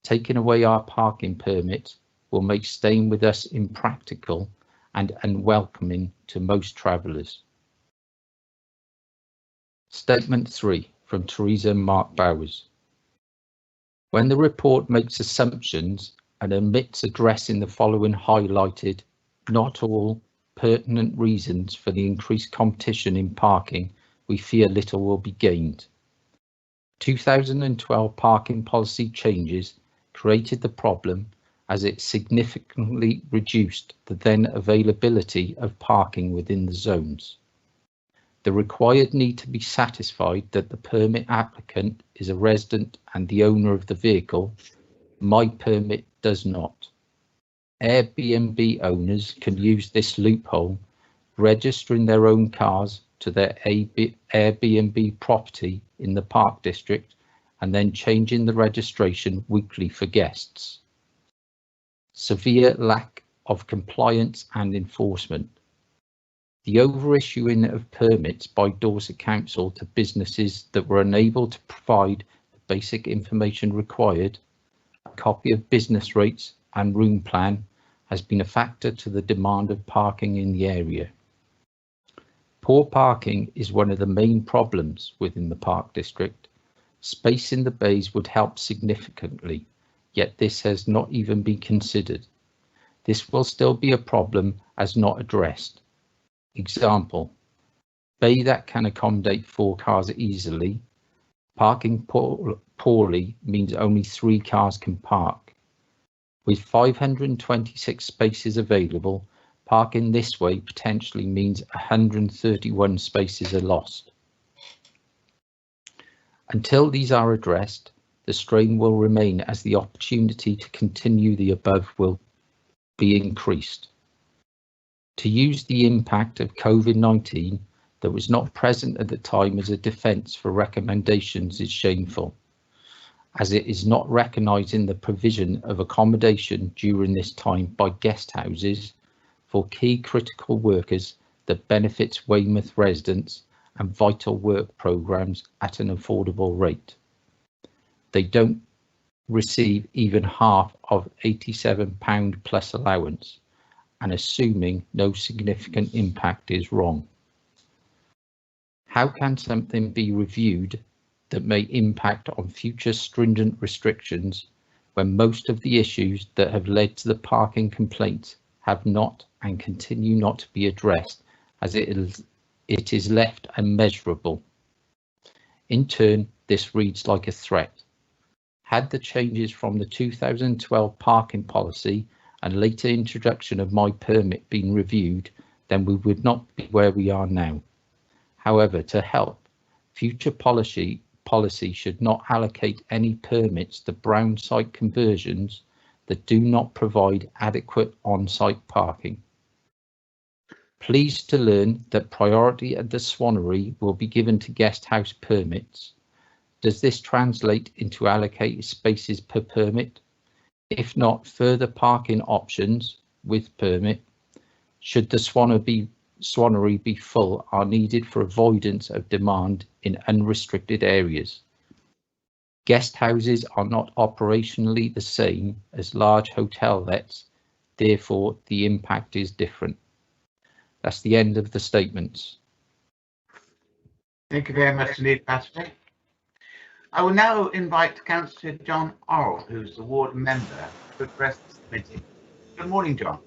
Taking away our parking permit will make staying with us impractical and unwelcoming to most travellers. Statement 3 from Teresa and Mark Bowers. When the report makes assumptions and omits addressing the following highlighted, not all, pertinent reasons for the increased competition in parking, we fear little will be gained. 2012 parking policy changes created the problem as it significantly reduced the then availability of parking within the zones. The required need to be satisfied that the permit applicant is a resident and the owner of the vehicle. My permit does not. Airbnb owners can use this loophole, registering their own cars to their Airbnb property in the Park District and then changing the registration weekly for guests. Severe lack of compliance and enforcement. The overissuing of permits by Dorset Council to businesses that were unable to provide the basic information required, a copy of business rates and room plan, has been a factor to the demand of parking in the area. Poor parking is one of the main problems within the Park District. Space in the bays would help significantly, yet this has not even been considered. This will still be a problem as not addressed. Example, bay that can accommodate 4 cars easily. Parking poorly means only 3 cars can park. With 526 spaces available, parking this way potentially means 131 spaces are lost. Until these are addressed, the strain will remain as the opportunity to continue the above will be increased. To use the impact of COVID-19 that was not present at the time as a defence for recommendations is shameful, as it is not recognising the provision of accommodation during this time by guest houses for key critical workers that benefits Weymouth residents and vital work programmes at an affordable rate. They don't receive even half of £87 plus allowance, and assuming no significant impact is wrong. How can something be reviewed that may impact on future stringent restrictions when most of the issues that have led to the parking complaints have not and continue not to be addressed, as it is left unmeasurable? In turn, this reads like a threat. Had the changes from the 2012 parking policy and later introduction of my permit been reviewed, then we would not be where we are now. However, to help, future policy should not allocate any permits to brown site conversions that do not provide adequate on-site parking. Pleased to learn that priority at the Swannery will be given to guest house permits. Does this translate into allocated spaces per permit? If not, further parking options with permit, should the Swannery be full, are needed for avoidance of demand in unrestricted areas. Guest houses are not operationally the same as large hotel lets, therefore the impact is different. That's the end of the statements. Thank you very much indeed, Patrick. I will now invite Councillor John Orrell, who's the ward member, to address this committee. Good morning, John.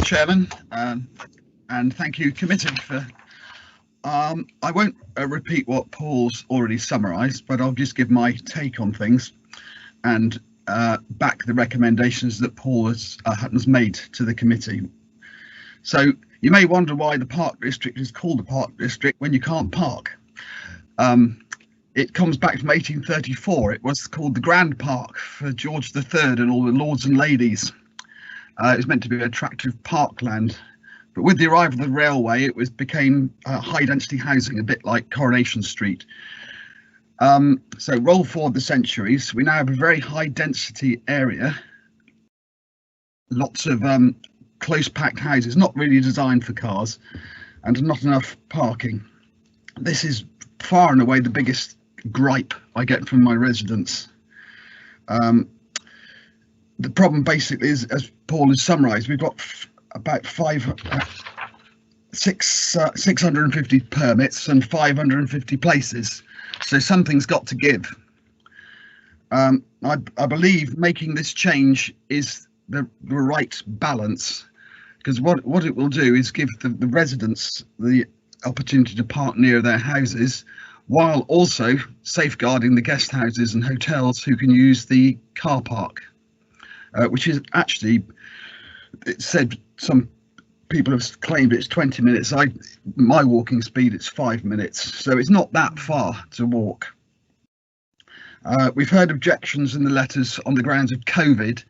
Chairman, and thank you, committee, for. I won't repeat what Paul's already summarised, but I'll just give my take on things and back the recommendations that Paul has made to the committee. So you may wonder why the Park District is called the Park District when you can't park. It comes back from 1834. It was called the Grand Park for George III and all the lords and ladies. It was meant to be an attractive parkland But with the arrival of the railway, it became high density housing, a bit like Coronation Street. So roll forward the centuries, we now have a very high density area, lots of close packed houses, not really designed for cars, and not enough parking. This is far and away the biggest gripe I get from my residents. The problem basically is, as Paul has summarised, we've got about 650 permits and 550 places. So something's got to give. I believe making this change is the right balance, because what it will do is give the residents the opportunity to park near their houses, while also safeguarding the guest houses and hotels who can use the car park, which is actually, it said some people have claimed it's 20 minutes. My walking speed, it's 5 minutes, so it's not that far to walk. We've heard objections in the letters on the grounds of COVID.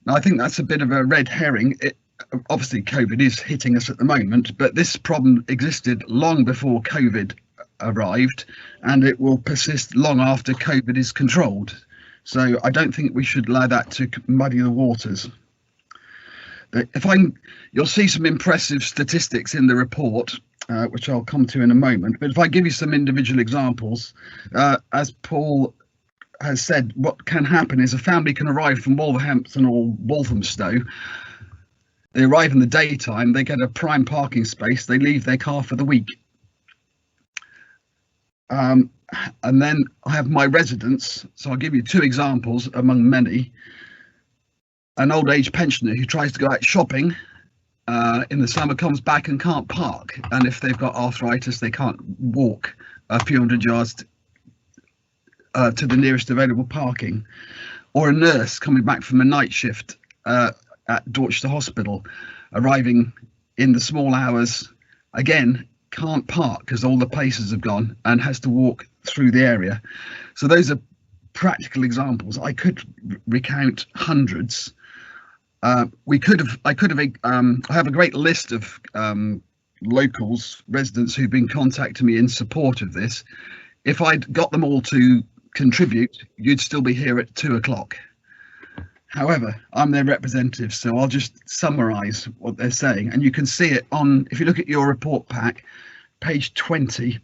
Now, I think that's a bit of a red herring. Obviously, COVID is hitting us at the moment, but this problem existed long before COVID arrived, and it will persist long after COVID is controlled. So I don't think we should allow that to muddy the waters. You'll see some impressive statistics in the report, which I'll come to in a moment. But if I give you some individual examples, as Paul has said, what can happen is a family can arrive from Wolverhampton or Walthamstow. They arrive in the daytime, they get a prime parking space, they leave their car for the week. And then I have my residents, so I'll give you two examples among many. An old age pensioner who tries to go out shopping in the summer, comes back and can't park, and if they've got arthritis they can't walk a few hundred yards to the nearest available parking. Or a nurse coming back from a night shift at Dorchester Hospital, arriving in the small hours, again can't park because all the places have gone and has to walk through the area. So those are practical examples. I could recount hundreds. I have a great list of locals, residents who've been contacting me in support of this. If I'd got them all to contribute, you'd still be here at 2 o'clock. However, I'm their representative, so I'll just summarise what they're saying, and you can see it on, if you look at your report pack, page 20,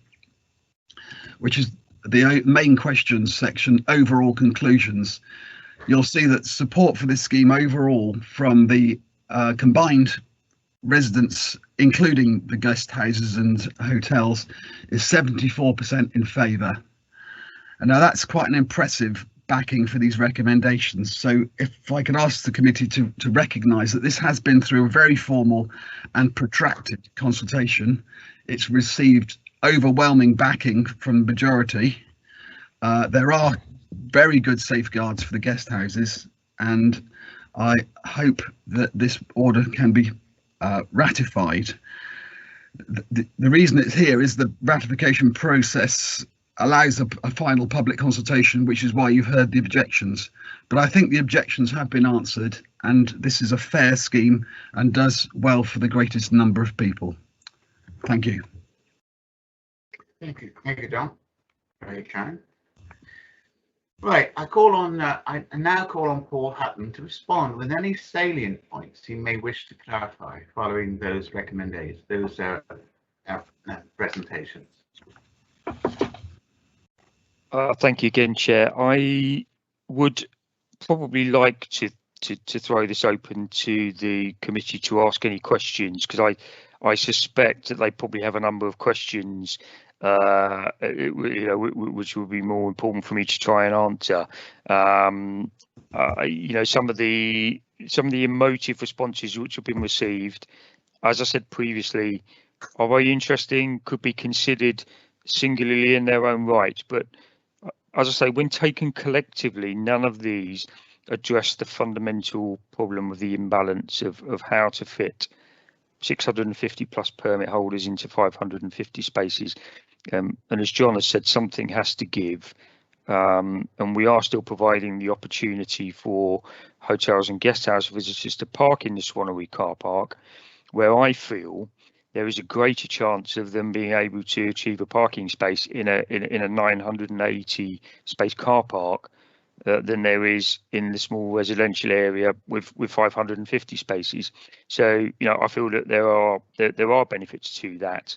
which is the main questions section, overall conclusions. You'll see that support for this scheme overall from the combined residents, including the guest houses and hotels, is 74% in favour. And now that's quite an impressive backing for these recommendations. So if I could ask the committee to recognise that this has been through a very formal and protracted consultation. It's received overwhelming backing from the majority. There are very good safeguards for the guest houses, and I hope that this order can be ratified. The reason it's here is the ratification process allows a final public consultation, which is why you've heard the objections. But I think the objections have been answered, and this is a fair scheme and does well for the greatest number of people. Thank you. Thank you, John. Very kind. Right, I now call on Paul Hutton to respond with any salient points he may wish to clarify following those recommendations, those presentations. Thank you again, Chair. I would probably like to throw this open to the committee to ask any questions, because I suspect that they probably have a number of questions which would be more important for me to try and answer. Some of the emotive responses which have been received, as I said previously, are very interesting, could be considered singularly in their own right, but as I say, when taken collectively, none of these address the fundamental problem of the imbalance of how to fit 650 plus permit holders into 550 spaces. And as John has said, something has to give. And we are still providing the opportunity for hotels and guest house visitors to park in the Swannery car park. where I feel there is a greater chance of them being able to achieve a parking space in a 980 space car park than there is in the small residential area with 550 spaces. So, you know, I feel that there are benefits to that,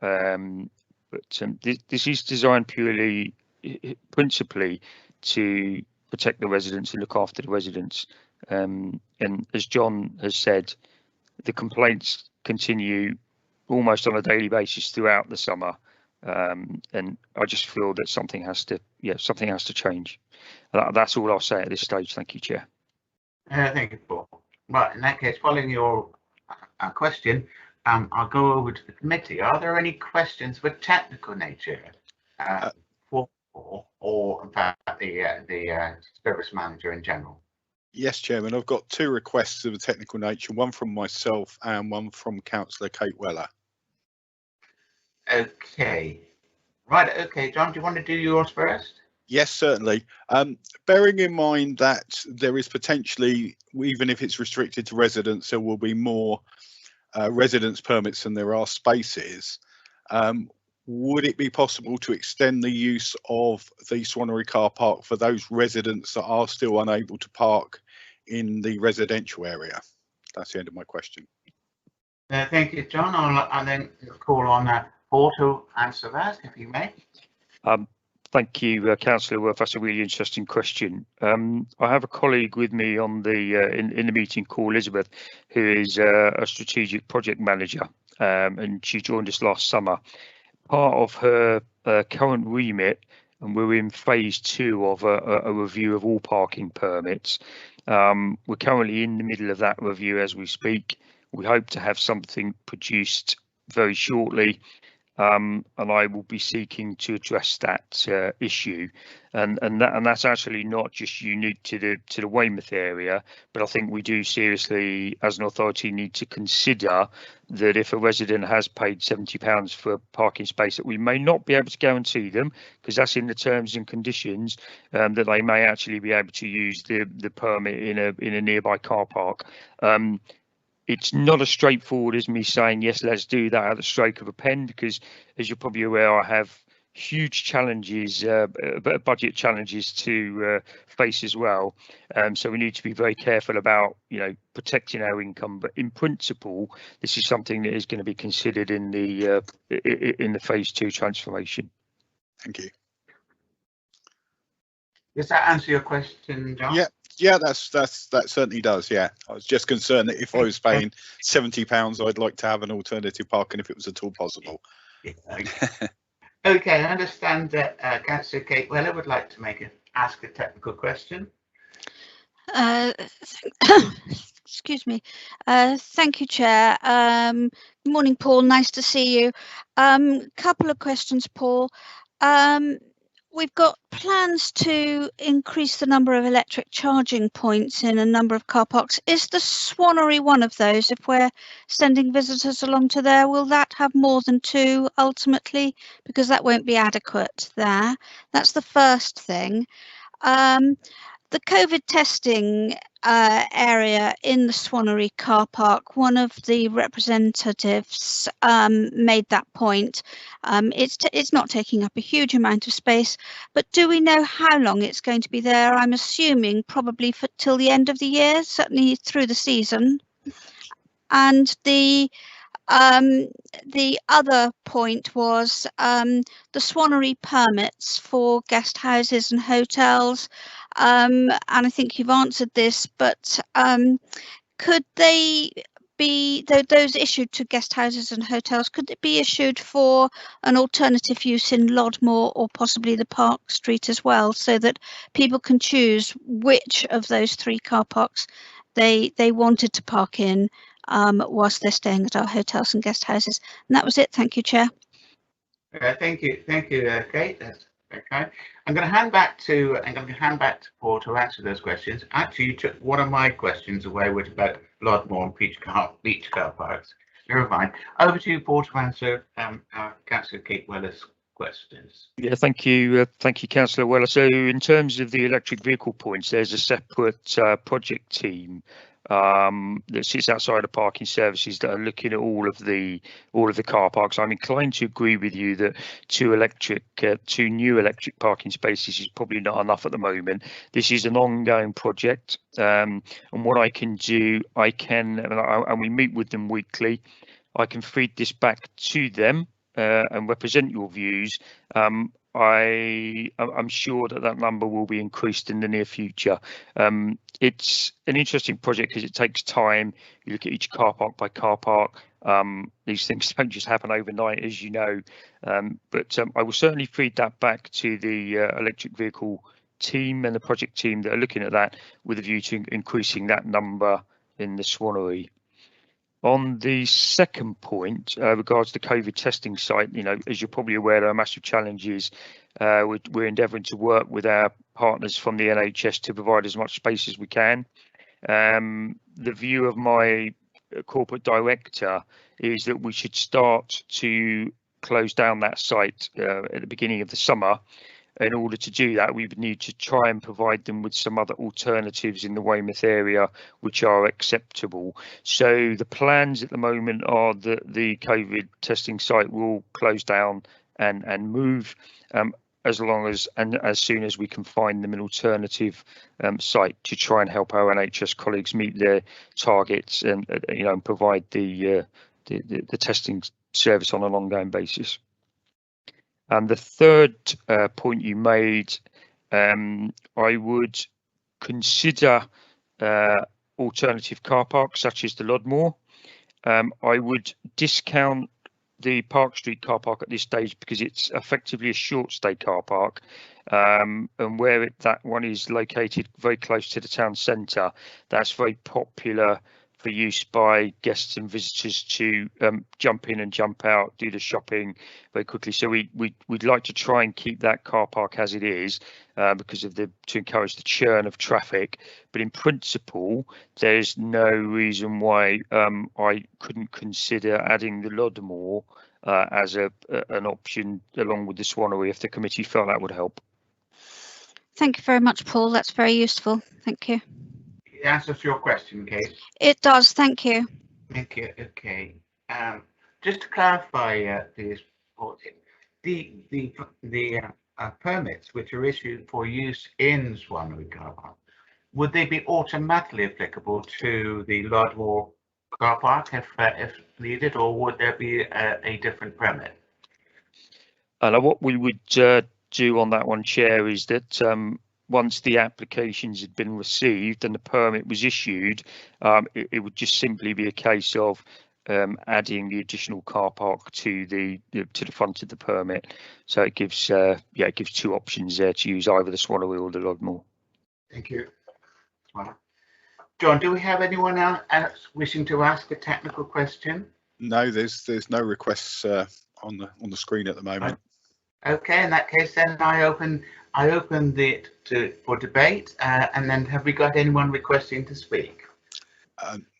but this is designed purely, principally, to protect the residents and look after the residents. And as John has said, the complaints continue almost on a daily basis throughout the summer, and I just feel that something has to change. That's all I'll say at this stage. Thank you, Chair. Thank you, Paul. Right, in that case, following your question, I'll go over to the committee. Are there any questions of a technical nature for Paul or about the service manager in general? Yes, Chairman, I've got two requests of a technical nature, one from myself and one from Councillor Kate Weller. Okay. Right, okay, John, do you want to do yours first? Yes, certainly. Bearing in mind that there is potentially, even if it's restricted to residents, there will be more residence permits than there are spaces. Would it be possible to extend the use of the Swannery car park for those residents that are still unable to park in the residential area? That's the end of my question. Thank you, John. I'll then call on Paul to answer that, if you may. Thank you, Councillor Worth. That's a really interesting question. I have a colleague with me on the in the meeting called Elizabeth, who is a strategic project manager, and she joined us last summer. Part of her current remit, and we're in phase 2 of a review of all parking permits. We're currently in the middle of that review as we speak. We hope to have something produced very shortly, and I will be seeking to address that issue, and that's actually not just unique to the Weymouth area, but I think we do seriously, as an authority, need to consider that if a resident has paid £70 for a parking space, that we may not be able to guarantee them, because that's in the terms and conditions, that they may actually be able to use the permit in a nearby car park. It's not as straightforward as me saying, yes, let's do that at the stroke of a pen, because as you're probably aware, I have huge challenges, budget challenges to face as well. So we need to be very careful about, you know, protecting our income. But in principle, this is something that is going to be considered in the phase 2 transformation. Thank you. Does that answer your question, John? Yeah, that certainly does. Yeah, I was just concerned that if I was paying £70, I'd like to have an alternative parking if it was at all possible. Okay, I understand that Councillor Kate Weller would like to ask a technical question. Excuse me. Thank you, Chair. Good morning, Paul. Nice to see you. Couple of questions, Paul. We've got plans to increase the number of electric charging points in a number of car parks. Is the Swannery one of those? If we're sending visitors along to there, will that have more than 2 ultimately? Because that won't be adequate there. That's the first thing. The COVID testing area in the Swannery car park, one of the representatives made that point. It's not taking up a huge amount of space, but do we know how long it's going to be there? I'm assuming probably till the end of the year, certainly through the season. And the other point was the Swannery permits for guest houses and hotels. And I think you've answered this, but could they be, those issued to guest houses and hotels, could it be issued for an alternative use in Lodmore or possibly the Park Street as well, so that people can choose which of those 3 car parks they wanted to park in whilst they're staying at our hotels and guest houses? And that was it. Thank you, Chair. Thank you, Kate. That's okay. I'm going to hand back to Paul to answer those questions. Actually, you took one of my questions away, which about Lodmore and beach car parks. Never mind. Over to you, Paul, to answer Councillor Kate Weller's questions. Yeah, thank you, Councillor Weller. So in terms of the electric vehicle points, there's a separate project team that sits outside of parking services that are looking at all of the car parks. I'm inclined to agree with you that two new electric parking spaces is probably not enough at the moment. This is an ongoing project, and what I can do, and we meet with them weekly. I can feed this back to them and represent your views. I'm sure that number will be increased in the near future. It's an interesting project because it takes time. You look at each car park by car park. These things don't just happen overnight, as you know. But I will certainly feed that back to the electric vehicle team and the project team that are looking at that with a view to increasing that number in the Swannery. On the second point, regards the COVID testing site, as you're probably aware, there are massive challenges. We're endeavouring to work with our partners from the NHS to provide as much space as we can. The view of my corporate director is that we should start to close down that site at the beginning of the summer. In order to do that, we would need to try and provide them with some other alternatives in the Weymouth area which are acceptable. So the plans at the moment are that the COVID testing site will close down and move as soon as we can find them an alternative site to try and help our NHS colleagues meet their targets and and provide the testing service on an ongoing basis. And the third point you made, I would consider alternative car parks such as the Lodmore. I would discount the Park Street car park at this stage because it's effectively a short stay car park, and where that one is located very close to the town centre, that's very popular for use by guests and visitors to jump in and jump out, do the shopping very quickly. So we'd like to try and keep that car park as it is because of to encourage the churn of traffic. But in principle, there's no reason why I couldn't consider adding the Lodmore as an option along with the Swannery if the committee felt that would help. Thank you very much, Paul. That's very useful. Thank you. It answers your question, Kate. It does. Thank you. Thank you. Okay. Just to clarify these reports, the permits which are issued for use in Swannery car park, would they be automatically applicable to the Lodmore car park if needed, or would there be a different permit? And what we would do on that one, Chair, is that once the applications had been received and the permit was issued, it would just simply be a case of adding the additional car park to the front of the permit. So it gives two options there to use either the Swannery or the Lodmore. Thank you. Well, John, do we have anyone else wishing to ask a technical question? No, there's no requests on the screen at the moment. Okay, in that case, then I open it for debate, and then have we got anyone requesting to speak?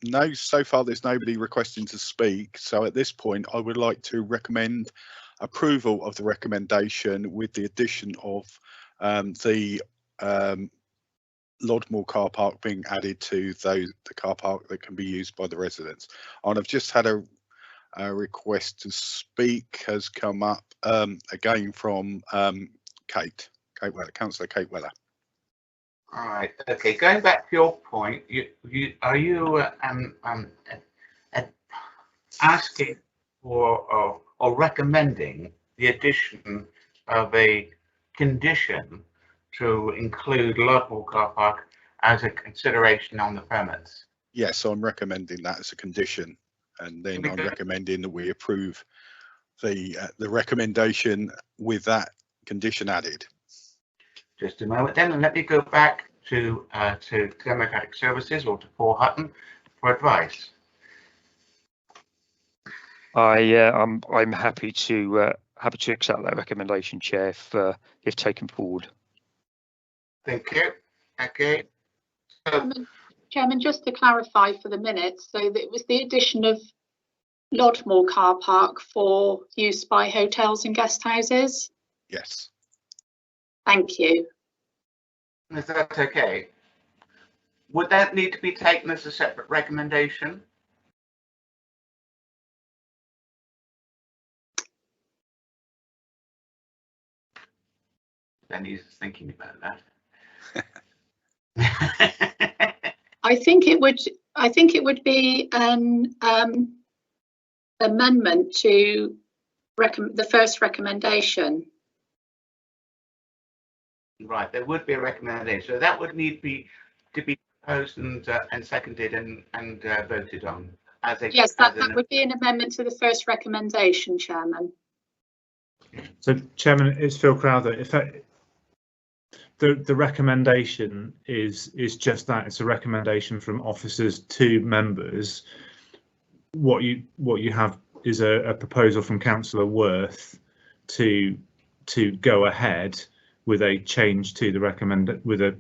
No, so far there's nobody requesting to speak. So at this point, I would like to recommend approval of the recommendation with the addition of the Lodmore car park being added to the car park that can be used by the residents. And I've just had a request to speak has come up again from Kate Weller, Councillor Kate Weller. All right. Okay. Going back to your point, are you asking for or recommending the addition of a condition to include Lodmore car park as a consideration on the permits? Yes, I'm recommending that as a condition, and then I'm recommending that we approve the recommendation with that condition added. Just a moment then, and let me go back to Democratic Services or to Paul Hutton for advice. I'm happy to accept that recommendation, Chair, if taken forward. Thank you. Okay. Chairman, just to clarify for the minutes, so that it was the addition of Lodmore car park for use by hotels and guest houses? Yes. Thank you. Is that okay? Would that need to be taken as a separate recommendation? Then he's thinking about that. I think it would be an amendment to the first recommendation. Right, there would be a recommendation. So that would need to be proposed and seconded and voted on. Yes, that would be an amendment to the first recommendation, Chairman. So, Chairman, it's Phil Crowther. If the recommendation is just that, it's a recommendation from officers to members. What you have is a proposal from Councillor Worth to go ahead with a change to the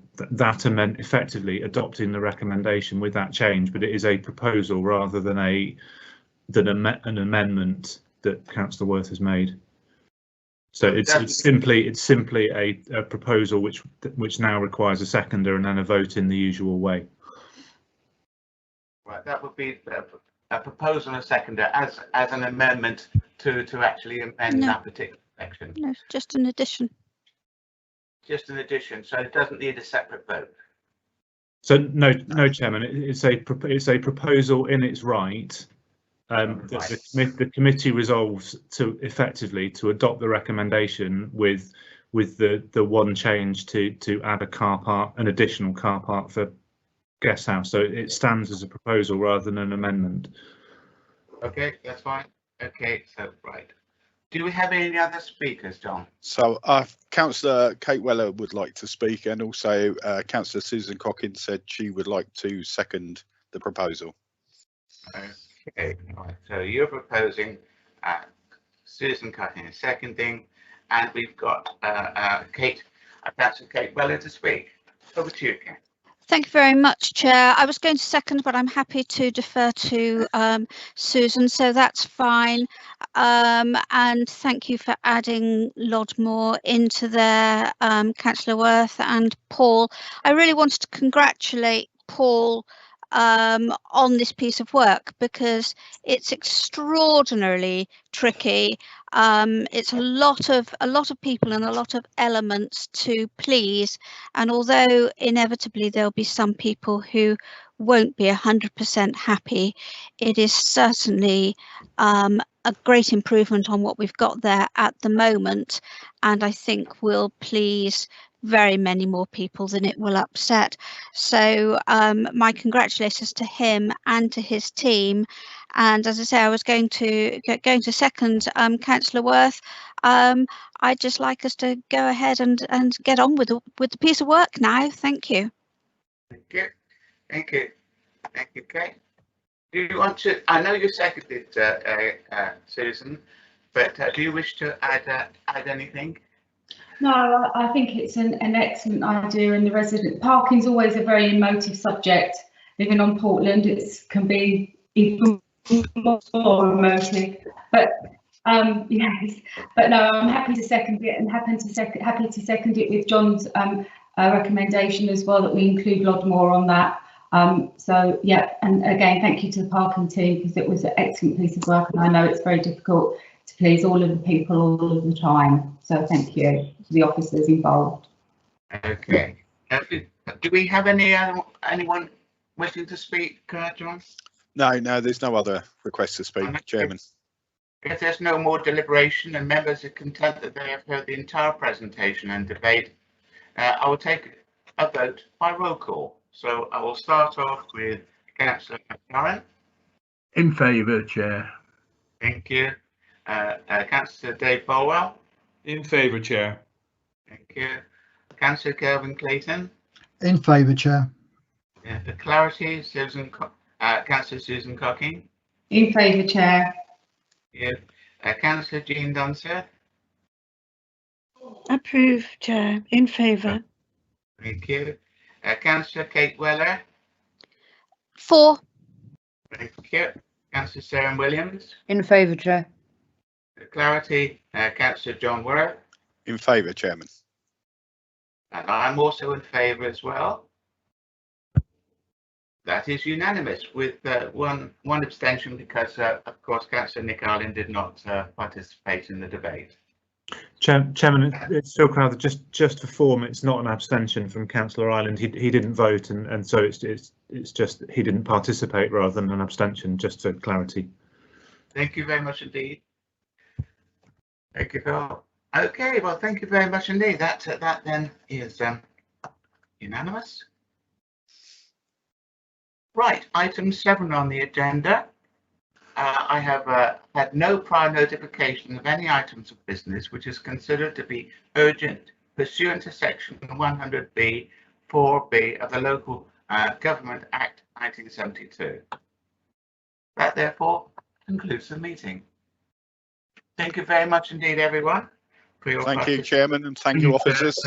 effectively adopting the recommendation with that change, but it is a proposal rather than an amendment that Councillor Worth has made. So it's simply a proposal which now requires a seconder and then a vote in the usual way. Right, that would be a proposal and a seconder as an amendment to actually amend that particular section. No, just an addition. Just an addition, so it doesn't need a separate vote. So no, Chairman, it's a proposal in its right. The committee resolves to effectively to adopt the recommendation with the one change to add an additional car park for guest house. So it stands as a proposal rather than an amendment. Okay, that's fine. Okay, so right. Do we have any other speakers, John? So Councillor Kate Weller would like to speak, and also Councillor Susan Cockin said she would like to second the proposal. Okay, right. So you're proposing, Susan Cockin is seconding, and we've got Councillor Kate Weller to speak. Over to you, Kate. Thank you very much, Chair. I was going to second, but I'm happy to defer to Susan, so that's fine. And thank you for adding Lodmore into there, Councillor Worth and Paul. I really wanted to congratulate Paul on this piece of work because it's extraordinarily tricky. It's a lot of people and a lot of elements to please, and although inevitably there'll be some people who won't be 100% happy, it is certainly a great improvement on what we've got there at the moment, and I think will please very many more people than it will upset. So my congratulations to him and to his team. And as I say, I was going to second Councillor Worth. I'd just like us to go ahead and get on with the piece of work now. Thank you. Thank you. Thank you. Thank you, Kate. Do you want to? I know you seconded, Susan, but do you wish to add anything? No, I think it's an excellent idea, and the resident parking's always a very emotive subject. Living on Portland, it can be even more emotive. But yes, but no, I'm happy to second it, and happy to second it with John's recommendation as well, that we include Lodmore on that. So yeah, and again, thank you to the parking team because it was an excellent piece of work, and I know it's very difficult to please all of the people all of the time. So thank you to the officers involved. Okay. Do we have anyone wishing to speak, John? No, there's no other requests to speak, Chairman. If there's no more deliberation and members are content that they have heard the entire presentation and debate, I will take a vote by roll call. So I will start off with Councillor McLaren. In favour, Chair. Thank you. Councillor Dave Bolwell. In favour, Chair. Thank you. Councillor Kelvin Clayton. In favour, Chair. For clarity, Councillor Susan Cocking. In favour, Chair. Yeah. Councillor Jean Dunseth. Approve, Chair. In favour. Thank you. Councillor Kate Weller. For. Thank you. Councillor Sarah Williams. In favour, Chair. Clarity, Councillor John Worth. In favour, Chairman. And I'm also in favour as well. That is unanimous with one abstention because, of course, Councillor Nick Ireland did not participate in the debate. Chairman, it's still crowded. Just for form, it's not an abstention from Councillor Ireland. He didn't vote, and so it's just he didn't participate rather than an abstention. Just for clarity. Thank you very much indeed. Thank you, Phil. Okay, well, thank you very much indeed. That then is unanimous. Right, item 7 on the agenda. I have had no prior notification of any items of business which is considered to be urgent pursuant to section 100B 4B of the Local Government Act 1972. That therefore concludes the meeting. Thank you very much indeed, everyone. For your Thank you, Chairman, and thank you, officers.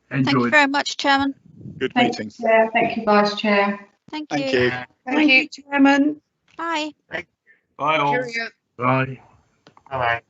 Thank you very much, Chairman. Good Thank meeting. you, Chair. Thank you, Vice Chair. Thank Thank you. you. Thank you, Chairman. Bye. Bye all. Bye. Bye.